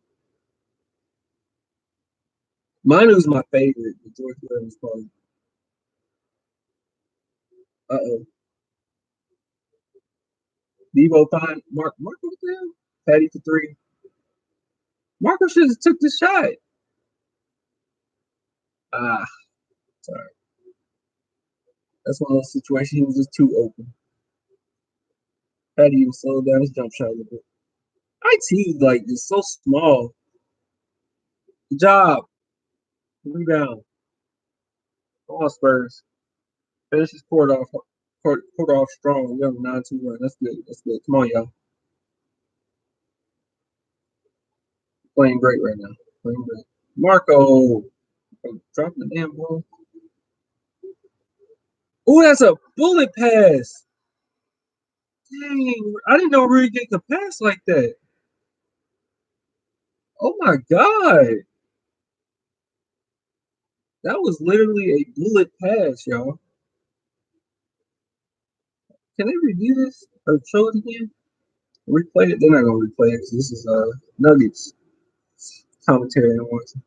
Mine was my favorite. The George Gervin was probably. Uh-oh. Devo fine. Marco, what the hell? Patty for three. Marco should have took the shot. Ah, sorry. That's one of those situations. He was just too open. Patty even slowed down his jump shot a little bit. IT like is so small. Good job. Rebound. Come on, Spurs. Finish this quarter off strong. We have a 9-2 run. That's good. That's good. Come on, y'all. Playing great right now. Playing great. Marco. Dropping the damn ball. Oh, that's a bullet pass. Dang. I didn't know Rudy get the pass like that. Oh my God. That was literally a bullet pass, y'all. Can they review this or show it again? Replay it? They're not gonna replay it because this is Nuggets commentary I'm watching.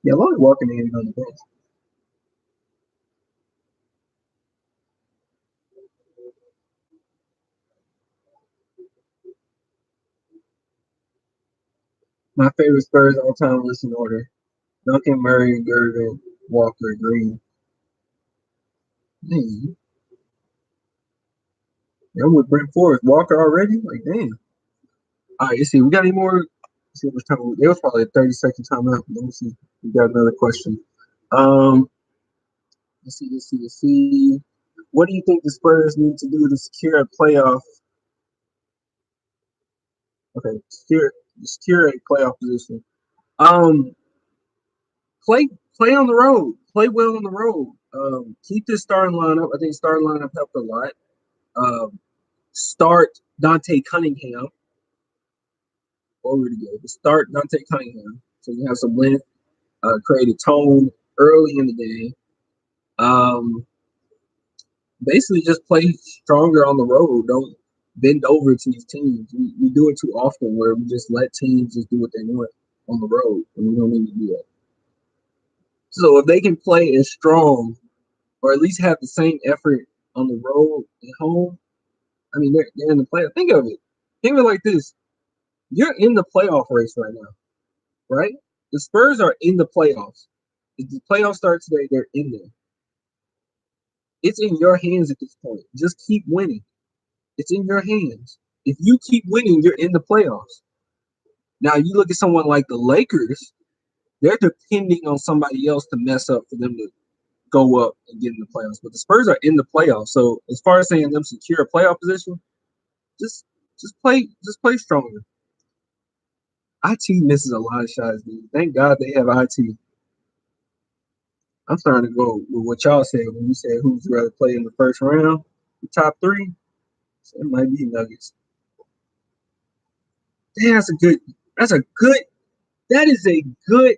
Yeah, Lonnie Walker ain't on the bench. My favorite Spurs all time list in order: Duncan, Murray, Gervin, Walker, Green. Dang, I'm with Brent Forrest. Walker already? Like, damn. All right, let's see. We got any more? Let's see how much time. It was probably a 30-second timeout. Let me see. We got another question. Um, let's see. What do you think the Spurs need to do to secure a playoff? Okay, secure a playoff position. Um, play play on the road. Play well on the road. Keep this starting lineup. I think starting lineup helped a lot. Um, start Dante Cunningham or Rudy Gay. Start Dante Cunningham so you have some length. Create a tone early in the game. Um, basically, just play stronger on the road. Don't bend over to these teams. We do it too often where we just let teams just do what they want on the road, and we don't need to do that. So if they can play as strong or at least have the same effort on the road and home, I mean, they're in the playoff. Think of it. Think of it like this. You're in the playoff race right now, right? The Spurs are in the playoffs. If the playoffs start today, they're in there. It's in your hands at this point. Just keep winning. It's in your hands. If you keep winning, you're in the playoffs. Now, you look at someone like the Lakers, they're depending on somebody else to mess up for them to go up and get in the playoffs. But the Spurs are in the playoffs. So as far as saying them secure a playoff position, just just play stronger. IT misses a lot of shots, dude. Thank God they have IT. I'm starting to go with what y'all said when you said who's rather play in the first round, the top three. So it might be Nuggets. Damn, that's a good that is a good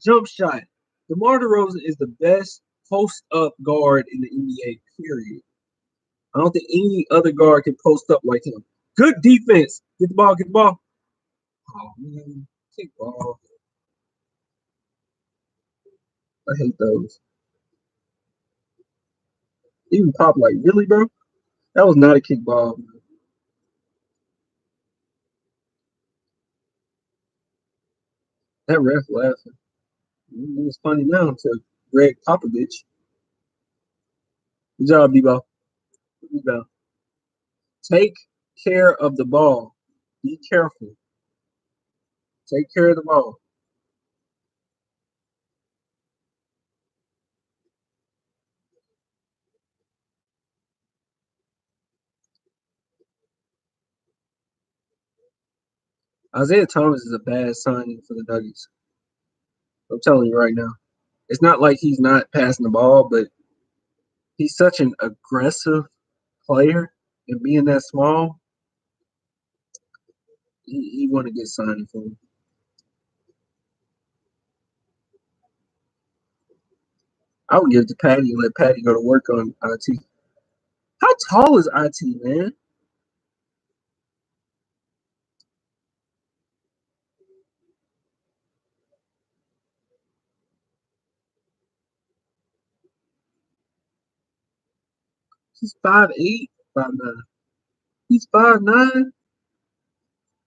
jump shot. DeMar DeRozan is the best post up guard in the NBA, period. I don't think any other guard can post up like him. Good defense. Get the ball, get the ball. Oh man, kick ball. I hate those. Even pop like, really, bro? That was not a kick ball. That ref laughing. It's funny now to Greg Popovich. Good job, Debo. Good job. Take care of the ball. Be careful. Take care of the ball. Isaiah Thomas is a bad signing for the Nuggets. I'm telling you right now. It's not like he's not passing the ball, but he's such an aggressive player, and being that small, he want to get signed for him. I would give it to Patty and let Patty go to work on IT. How tall is IT, man? He's 5'8", 5'9". He's 5'9",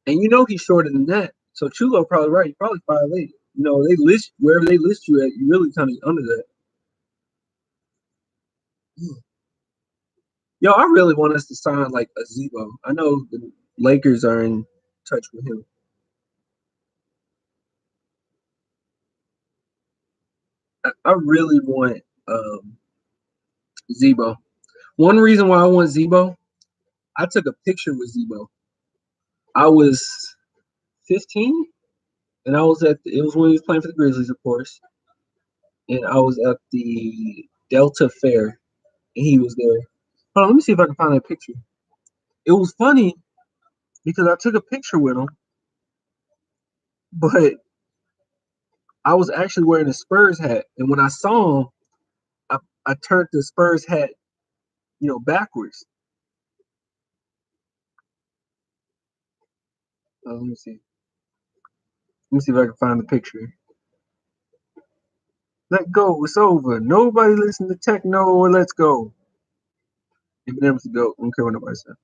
and you know he's shorter than that. So Chulo probably right. He's probably 5'8". You know, they list wherever they list you at, you really kind of under that. Yo, I really want us to sign like a Zebo. I know the Lakers are in touch with him. I really want Zebo. One reason why I want Zebo, I took a picture with Zebo. I was 15, and I was it was when he was playing for the Grizzlies, of course. And I was at the Delta Fair, and he was there. Hold on, let me see if I can find that picture. It was funny because I took a picture with him, but I was actually wearing a Spurs hat, and when I saw him, I, I turned the Spurs hat, backwards. Let me see. Let me see if I can find the picture. Let go. It's over. Nobody listen to techno or let's go. Eminem's the goat. I don't care what nobody said.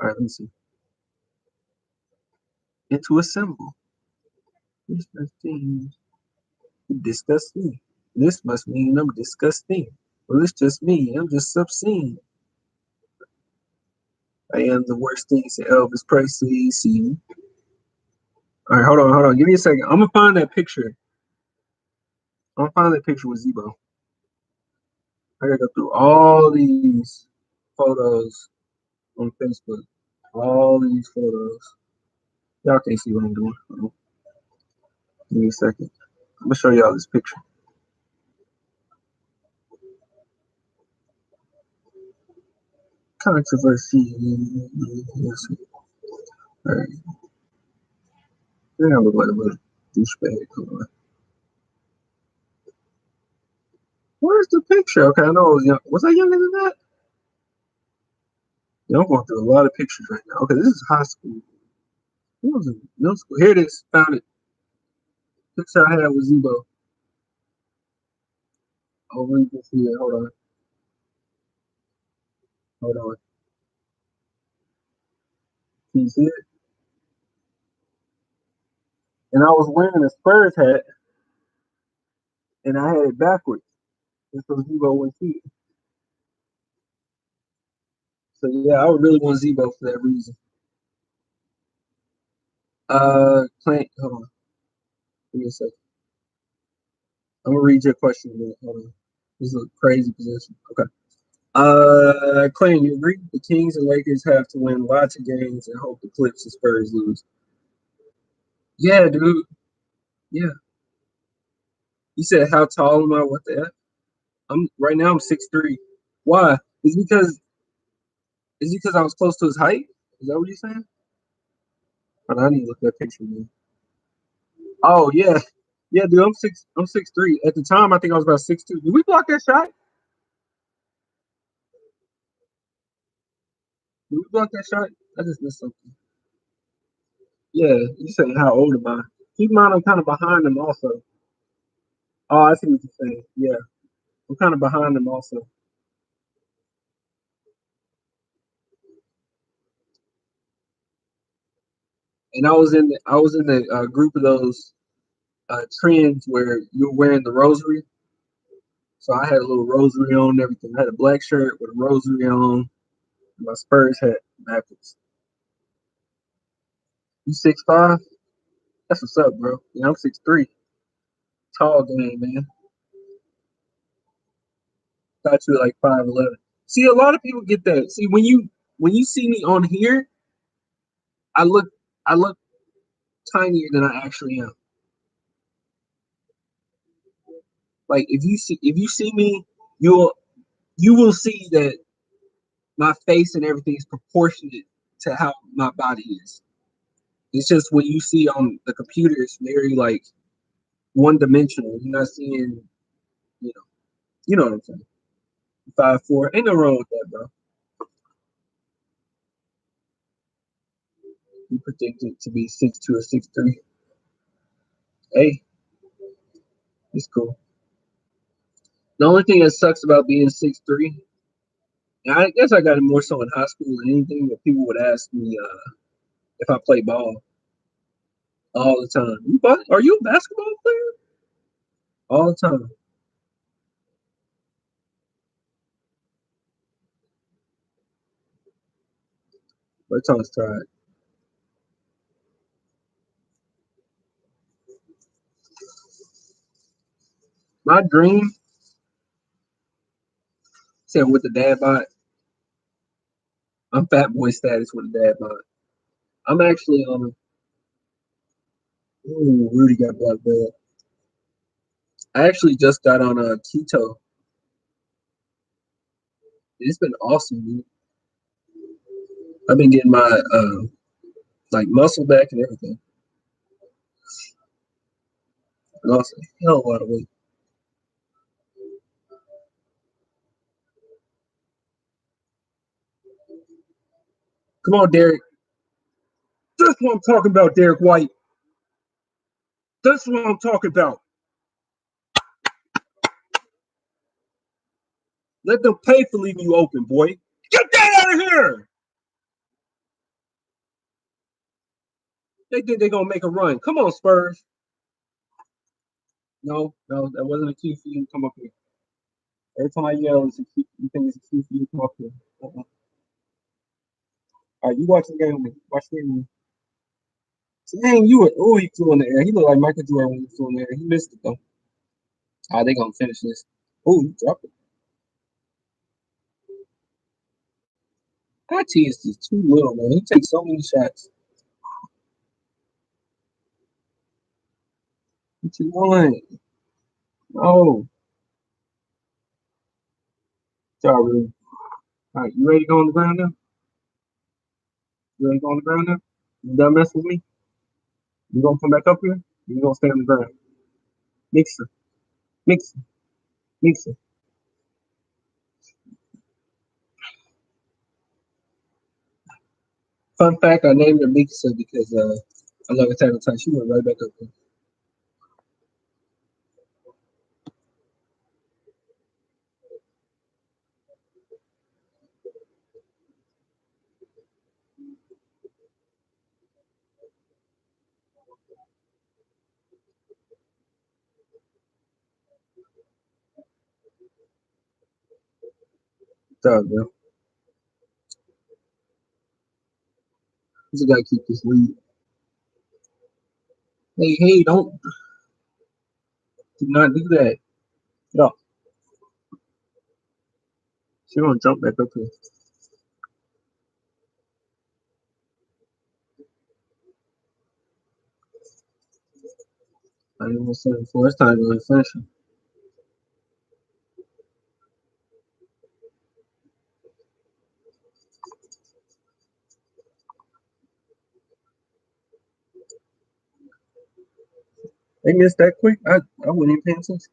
All right, let me see. Into a symbol. Disgusting. Disgusting. This must mean I'm disgusting. Well, it's just me. I'm just obscene. I am the worst thing, said Elvis Presley. See. All right, hold on. Give me a second. I'm gonna find that picture. I'm gonna find that picture with Zebo. I gotta go through all these photos on Facebook. All these photos. Y'all can't see what I'm doing. Hold on. Give me a second. I'm gonna show y'all this picture. Controversy. Yes. All right. Then I look like a little douchebag. Hold on. Where's the picture? Okay, I know I was young. Was I younger than that? Yeah, I'm going through a lot of pictures right now. Okay, this is high school. It was in middle school. Here it is. Found it. Picture I had with Zebo. Oh, you can see it. Hold on. Hold on. Can you see it? And I was wearing a Spurs hat, and I had it backwards. And so Zebo wouldn't see it. So yeah, I would really want Zebo for that reason. Hold on. Give me a second. I'm gonna read your question again. Hold on. This is a crazy position. Okay. Clayton, you agree the Kings and Lakers have to win lots of games and hope the Clips and Spurs lose? Yeah, dude. Yeah. You said how tall am I? What the F? I'm right now. I'm 6'3". Why? Is it because I was close to his height? Is that what you're saying? But I need to look at that picture, man. Oh yeah, yeah, dude. I'm 6'3". At the time, I think I was about 6'2". Did we block that shot? Did we block that shot? I just missed something. Yeah, you saying how old am I? Keep in mind, I'm kind of behind him also. Oh, I see what you're saying. Yeah, I'm kind of behind him also. And I was in the group of those trends where you're wearing the rosary. So I had a little rosary on and everything. I had a black shirt with a rosary on, and my Spurs hat backwards. You 6'5"? That's what's up, bro. Yeah, I'm 6'3". Tall game, man. Thought you were like 5'11". See, a lot of people get that. See, when you see me on here, I look I look tinier than I actually am. Like if you see me, you'll you will see that my face and everything is proportionate to how my body is. It's just when you see on the computer, it's very like one dimensional. You're not seeing, you know, you know what I'm saying. 5'4". Ain't no wrong with that, bro. You predicted to be 6'2" or 6'3". Hey, it's cool. The only thing that sucks about being 6'3", I guess I got it more so in high school than anything. But people would ask me if I play ball all the time. Are you a basketball player? All the time. What times tried. My dream, said with the dad bod, I'm fat boy status with a dad bod. I'm actually on. Ooh, Rudy got black belt. I actually just got on a keto. It's been awesome, dude. I've been getting my like muscle back and everything. Lost a hell of a lot of weight. Come on, Derek. That's what I'm talking about, Derek White. That's what I'm talking about. Let them pay for leaving you open, boy. Get that out of here. They think they're gonna make a run. Come on, Spurs. No, no, that wasn't a cue for you to come up here. Every time I yell, you think it's a cue for you to come up here. All right, you watch the game with me. Watch the game with me. Dang, he flew in the air. He looked like Michael Jordan when he flew in the air. He missed it though. How they gonna finish this? Oh, he dropped it. That T is just too little, man. He takes so many shots. What you want? Oh, sorry. All right, you ready to go on the ground now? You ready to go on the ground now? You done messing with me? You gonna come back up here? You gonna stay on the ground? Mixer, mixer, mixer. Fun fact: I named her Mixer because I love Attack on Titan. She went right back up there. Sorry, bro. Just gotta keep this lead. Hey, hey, do not do that. Get off. She gonna jump back up here. I didn't want to say it before. It's time to finish her. They missed that quick. I wasn't even paying attention.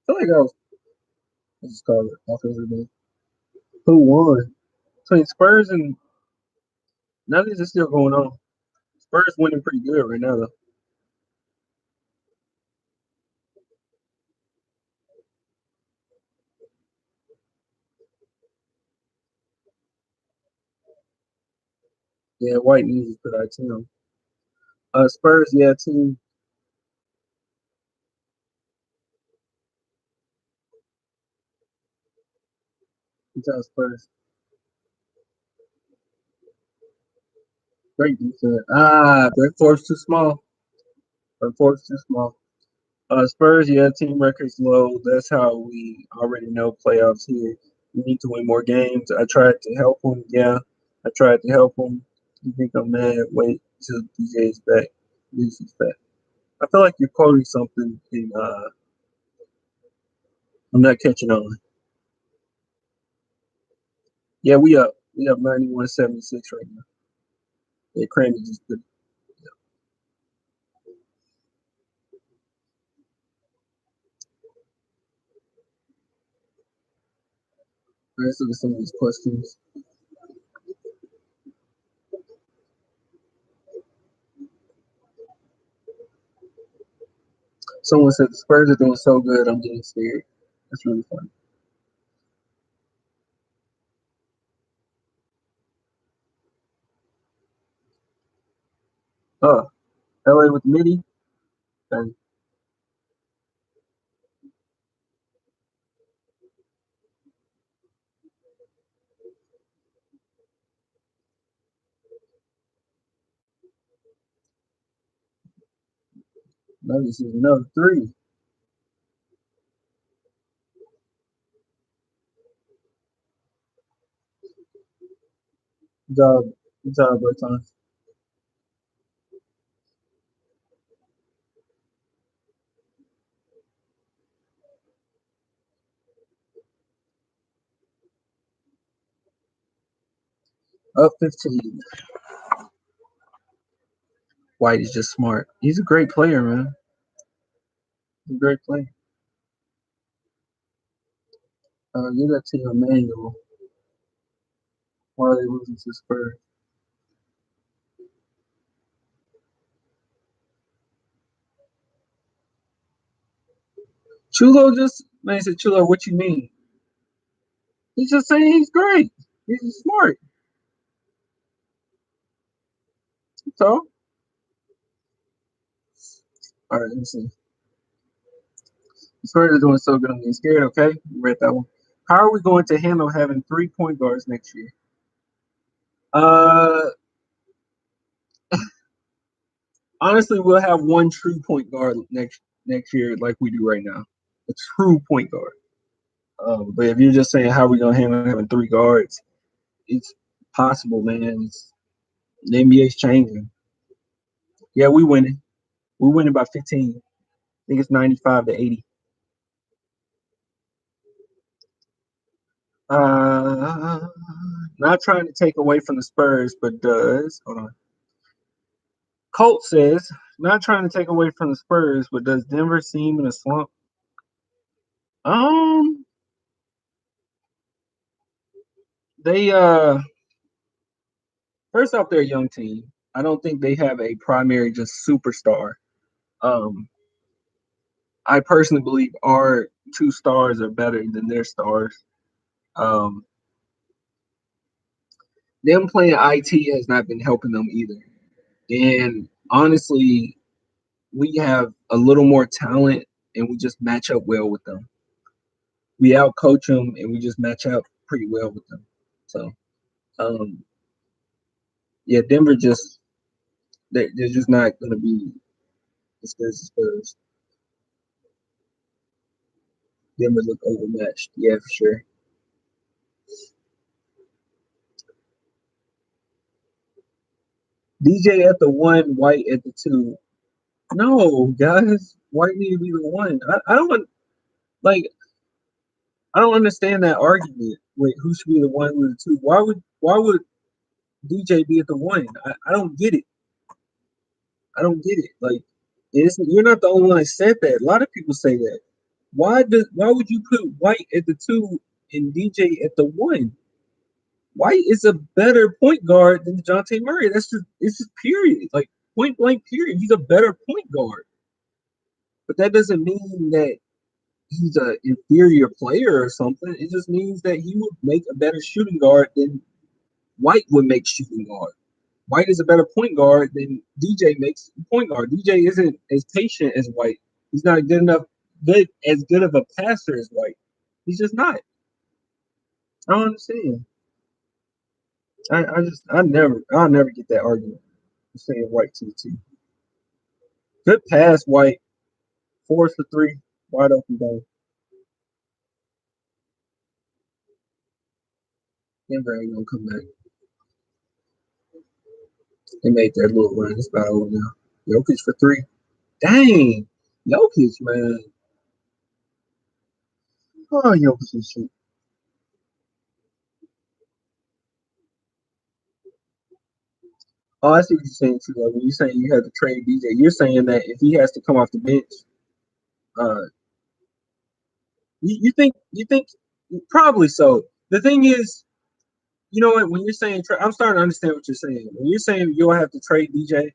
I feel like I was. Let's just call it offensive game. Who won? Between Spurs and none of this is still going on. Spurs winning pretty good right now though. Yeah, White needs to put our team. Spurs, yeah, team. Utah Spurs. Great defense. Brent Forbes too small. Brent Forbes too small. Spurs, yeah, team records low. That's how we already know playoffs here. We need to win more games. I tried to help him. Yeah, I tried to help him. You think I'm mad? Wait till DJ's back. Lucy's back. I feel like you're quoting something, and I'm not catching on. Yeah, we up 91-76 right now. Yeah, Kramer just good. Let's look at some of these questions. Someone said the Spurs are doing so good, I'm getting scared. That's really funny. Oh, LA with Mitty. Okay. Now this is another three. Good job. Good job, Berton. Up 15. White is just smart. He's a great player, man. He's a great player. Give that to Emmanuel. Why are they losing to Spurs? Chulo just man said, Chulo, what you mean? He's just saying he's great. He's just smart. So, all right, let me see. Spurs are doing so good. I'm getting scared. Okay, you read that one. How are we going to handle having 3 point guards next year? Uh, Honestly, we'll have one true point guard next year, like we do right now. A true point guard. But if you're just saying how are we gonna handle having 3 guards, it's possible, man. The NBA's changing. Yeah, we winning. We winning by 15. I think it's 95-80. Uh, Not trying to take away from the Spurs, but does hold on. Colt says, not trying to take away from the Spurs, but does Denver seem in a slump? Um, they first off, they're a young team. I don't think they have a primary just superstar. Um, I personally believe our 2 stars are better than their stars. Um, them playing IT has not been helping them either. And honestly, we have a little more talent and we just match up well with them. We outcoach them and we just match up pretty well with them. So, um, yeah, Denver just they're just not going to be as good as the Spurs. Denver look overmatched. Yeah, for sure. DJ at the one, White at the two. No, guys, White need to be the one. I don't like. I don't understand that argument. Wait, who should be the one with the two? Why would DJ be at the one? I don't get it. I don't get it. Like, you're not the only one that said that. A lot of people say that. Why would you put White at the two and DJ at the one? White is a better point guard than DeJounte Murray. It's just period. Like point blank period. He's a better point guard. But that doesn't mean that he's an inferior player or something. It just means that he would make a better shooting guard than White would make shooting guard. White is a better point guard than DJ makes point guard. DJ isn't as patient as White. He's not as good of a passer as White. He's just not. I don't understand. I'll never get that argument. I'm saying White to the team. Good pass, White. Force for three. Wide open goal. Denver ain't gonna come back. They made their little run. It's about over now. Jokic for three. Dang. Jokic, man. Oh, Jokic is shit. Oh, I see what you're saying too. Like, when you're saying you have to trade DJ, you're saying that if he has to come off the bench, uh, you think probably so. The thing is, you know what? When you're saying, I'm starting to understand what you're saying. When you're saying you'll have to trade DJ,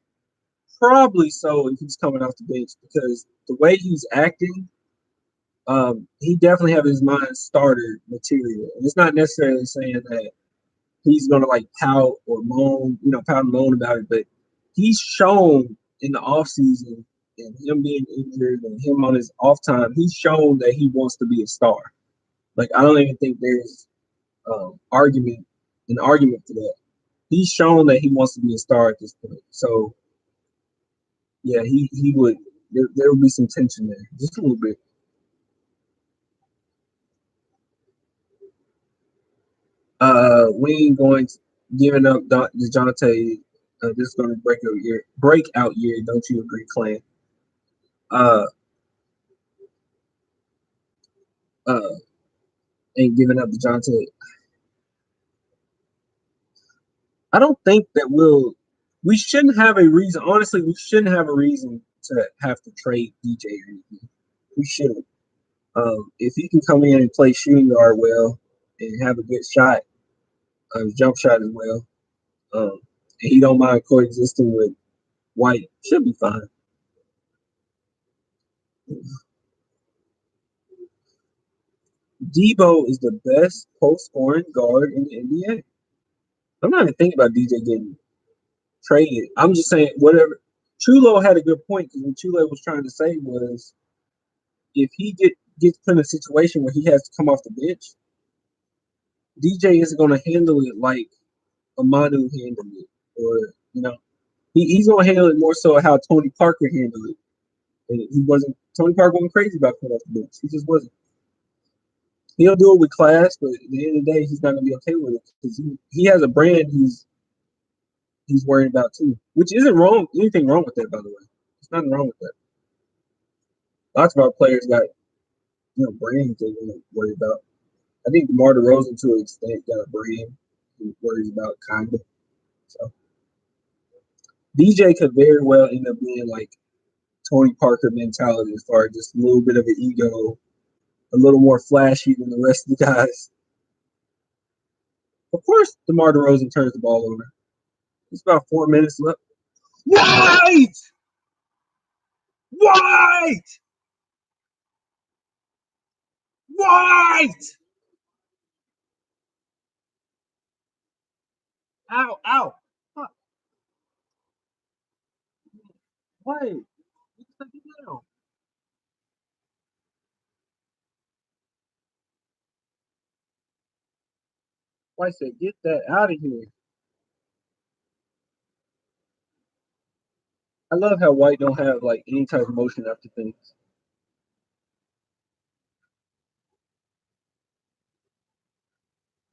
probably so if he's coming off the bench because the way he's acting, he definitely have his mind starter material. And it's not necessarily saying that he's gonna like pout or moan, pout and moan about it, but he's shown in the offseason and him being injured and him on his off time, he's shown that he wants to be a star. Like I don't even think there's argument an argument for that. He's shown that he wants to be a star at this point. So yeah, he would there would be some tension there, just a little bit. We ain't going to, giving up Dejounte. This is going to breakout year. Don't you agree, Clan? Uh, uh, ain't giving up Dejounte. I don't think that we shouldn't have a reason. Honestly, we shouldn't have a reason to have to trade DJ or anything. We shouldn't. If he can come in and play shooting guard well and have a good shot, jump shot as well, and he don't mind coexisting with White, should be fine. Debo is the best post scoring guard in the NBA. I'm not even thinking about DJ getting traded. I'm just saying whatever. Chulo had a good point because what Chulo was trying to say was if he gets put in a situation where he has to come off the bench, DJ isn't going to handle it like Amanu handled it, or he's going to handle it more so how Tony Parker handled it. And he wasn't. Tony Parker wasn't crazy about coming off the bench. He just wasn't. He'll do it with class, but at the end of the day, he's not going to be okay with it because he has a brand he's worried about too, which isn't wrong. Anything wrong with that, by the way? There's nothing wrong with that. Lots of our players got brands they want to worry about. I think DeMar DeRozan to an extent got a brand he worries about kind of. So DJ could very well end up being like Tony Parker mentality as far as just a little bit of an ego, a little more flashy than the rest of the guys. Of course, DeMar DeRozan turns the ball over. It's about 4 minutes left. White! White! White! Ow, ow. White. White said, get that out of here. I love how White don't have like any type of motion after things.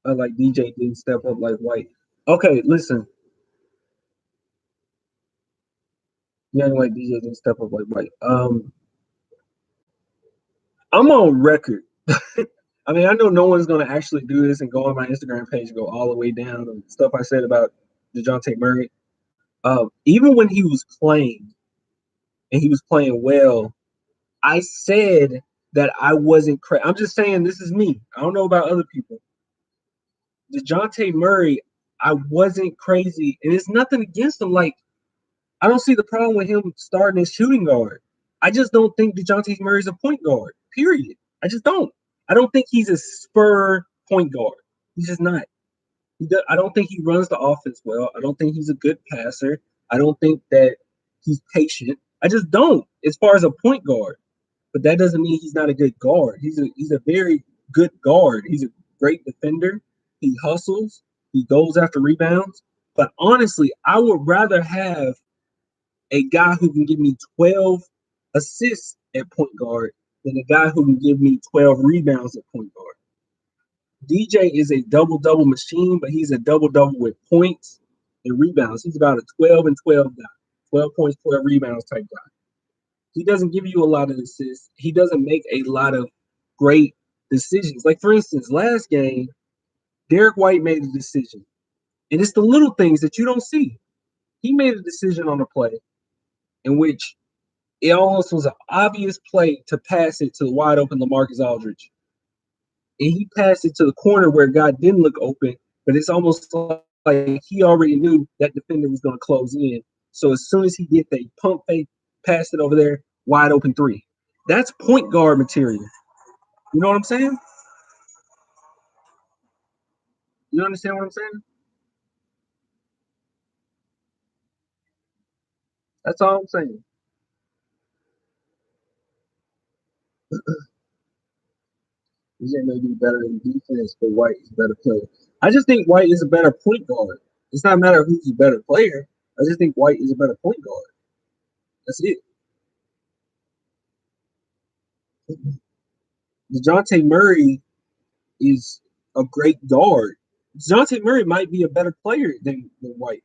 I like DJ didn't step up like White. Okay, listen. Young like DJ didn't step up like White. I'm on record. I mean, I know no one's gonna actually do this and go on my Instagram page and go all the way down and stuff I said about DeJounte Murray. Even when he was playing and he was playing well, I said that I wasn't crazy. I'm just saying this is me. I don't know about other people. DeJounte Murray, I wasn't crazy, and it's nothing against him. Like I don't see the problem with him starting as shooting guard. I just don't think DeJounte Murray's a point guard. Period. I just don't. I don't think he's a spur point guard. He's just not. I don't think he runs the offense well. I don't think he's a good passer. I don't think that he's patient. I just don't. As far as a point guard, but that doesn't mean he's not a good guard. He's a very good guard. He's a great defender. He hustles. He goes after rebounds. But honestly, I would rather have a guy who can give me 12 assists at point guard than a guy who can give me 12 rebounds at point guard. DJ is a double double machine, but he's a double double with points and rebounds. He's about a 12 and 12 guy, 12 points, 12 rebounds type guy. He doesn't give you a lot of assists. He doesn't make a lot of great decisions. Like, for instance, last game, Derek White made a decision. And it's the little things that you don't see. He made a decision on a play in which it almost was an obvious play to pass it to the wide open LaMarcus Aldridge. And he passed it to the corner where God didn't look open, but it's almost like he already knew that defender was going to close in. So as soon as he did that, he pump fake, passed it over there, wide open three. That's point guard material. You know what I'm saying? You understand what I'm saying? That's all I'm saying. DJ may be better in defense, but White is a better player. I just think White is a better point guard. It's not a matter of who's a better player. I just think White is a better point guard. That's it. DeJounte Murray is a great guard. DeJounte Murray might be a better player than White.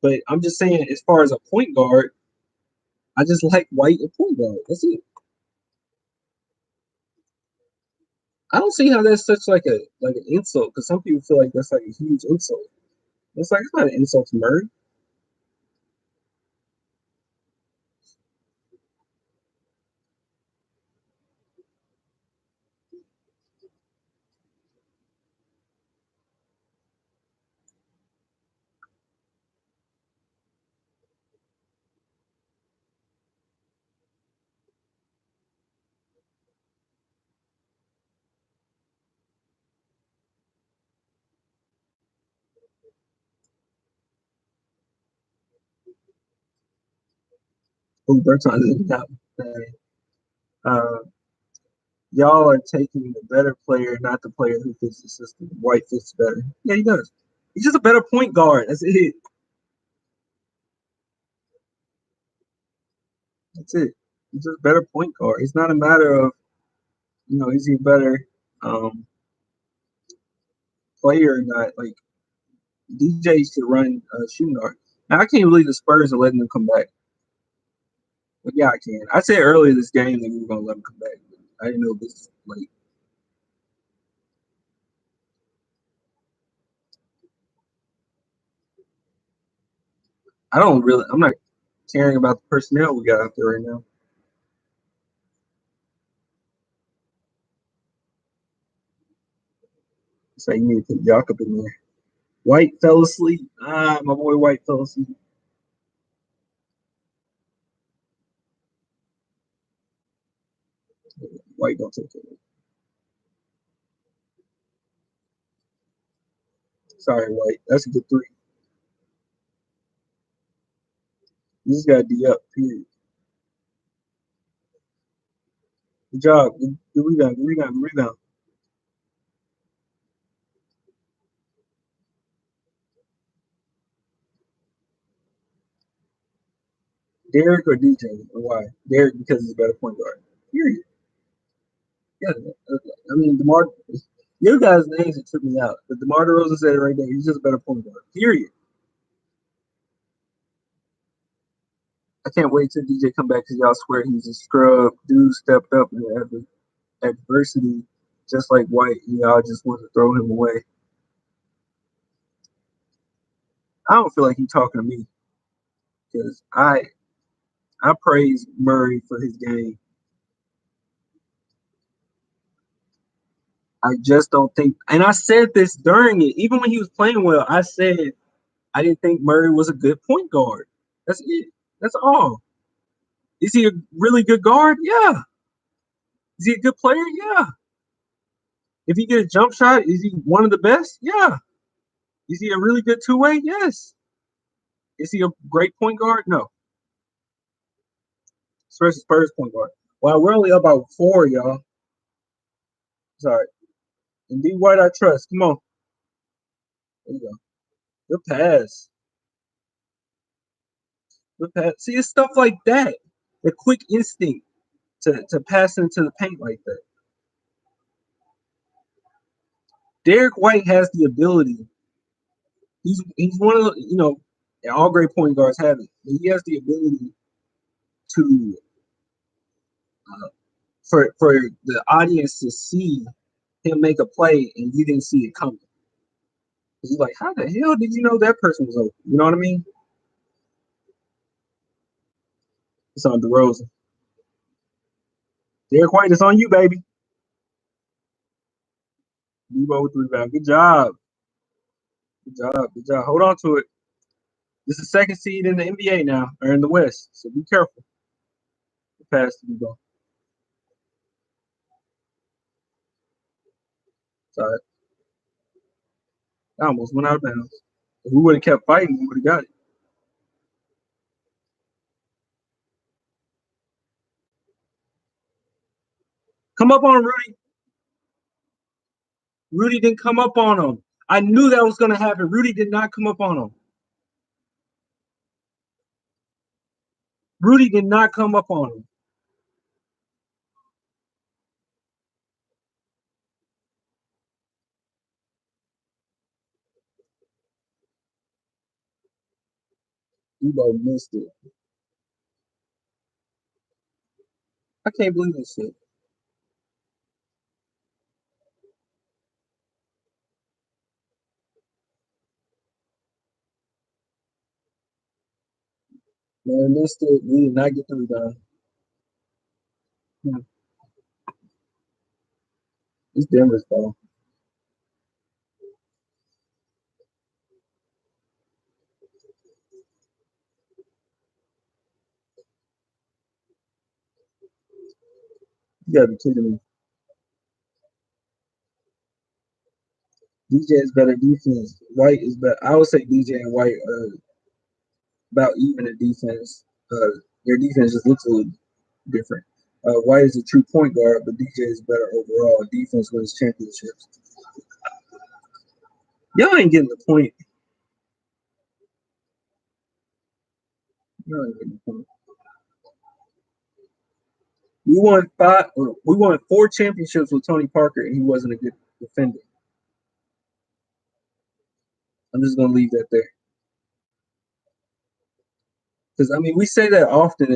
But I'm just saying, as far as a point guard, I just like White a point guard. That's it. I don't see how that's such like an insult because some people feel like that's like a huge insult. It's not an insult to Murray. Oh, Bertrand is out. Uh, y'all are taking the better player, not the player who fits the system. White fits better. Yeah, he does. He's just a better point guard. That's it. That's it. He's just a better point guard. It's not a matter of is he a better um, player or not. Like DJ should run shooting guard. Now I can't believe the Spurs are letting them come back. But yeah, I can. I said earlier this game that we were gonna let them come back. But I didn't know this late. I don't really. I'm not caring about the personnel we got out there right now. So you need to put Jakob in there. White fell asleep. My boy White fell asleep. White don't take it. Sorry, White. That's a good three. You just got D up. Period. Good job. Good rebound. Good rebound. Good rebound. Derek or DJ? Or why? Derek because he's a better point guard. Period. Yeah. I mean, Demar. You guys' names that took me out. But DeMar DeRozan said it right there. He's just a better point guard. Period. I can't wait till DJ come back because y'all swear he's a scrub. Dude stepped up in adversity, just like White. Y'all just want to throw him away. I don't feel like he's talking to me because I praise Murray for his game. I just don't think, and I said this during it, even when he was playing well. I said I didn't think Murray was a good point guard. That's it. That's all. Is he a really good guard? Yeah. Is he a good player? Yeah. If he get a jump shot, is he one of the best? Yeah. Is he a really good two way? Yes. Is he a great point guard? No. Especially Spurs point guard. Well, we're only up by four, y'all. Sorry. And D White, I trust. Come on. There you go. Good pass. Good pass. See, it's stuff like that. The quick instinct to pass into the paint like that. Derek White has the ability. He's one of the, all great point guards have it. But he has the ability to for the audience to see him make a play and you didn't see it coming. He's like, how the hell did you know that person was open? You know what I mean? It's on DeRozan. Derek White, it's on you, baby. Debo with the rebound. Good job. Good job. Good job. Hold on to it. This is second seed in the NBA now, or in the West. So be careful. The pass to Debo. Sorry. I almost went out of bounds. If we would have kept fighting, we would have got it. Come up on Rudy. Rudy didn't come up on him. I knew that was going to happen. Rudy did not come up on him. Rudy did not come up on him. Debo missed it. I can't believe this shit. Man, missed it. We did not get the rebound. It's Denver's ball. You gotta be kidding me. DJ is better defense. White is better. I would say DJ and White are about even in defense. Their defense just looks a little different. White is a true point guard, but DJ is better overall. Defense wins championships. Y'all ain't getting the point. Y'all ain't getting the point. We won 4 championships with Tony Parker, and he wasn't a good defender. I'm just gonna leave that there. Because I mean, we say that often.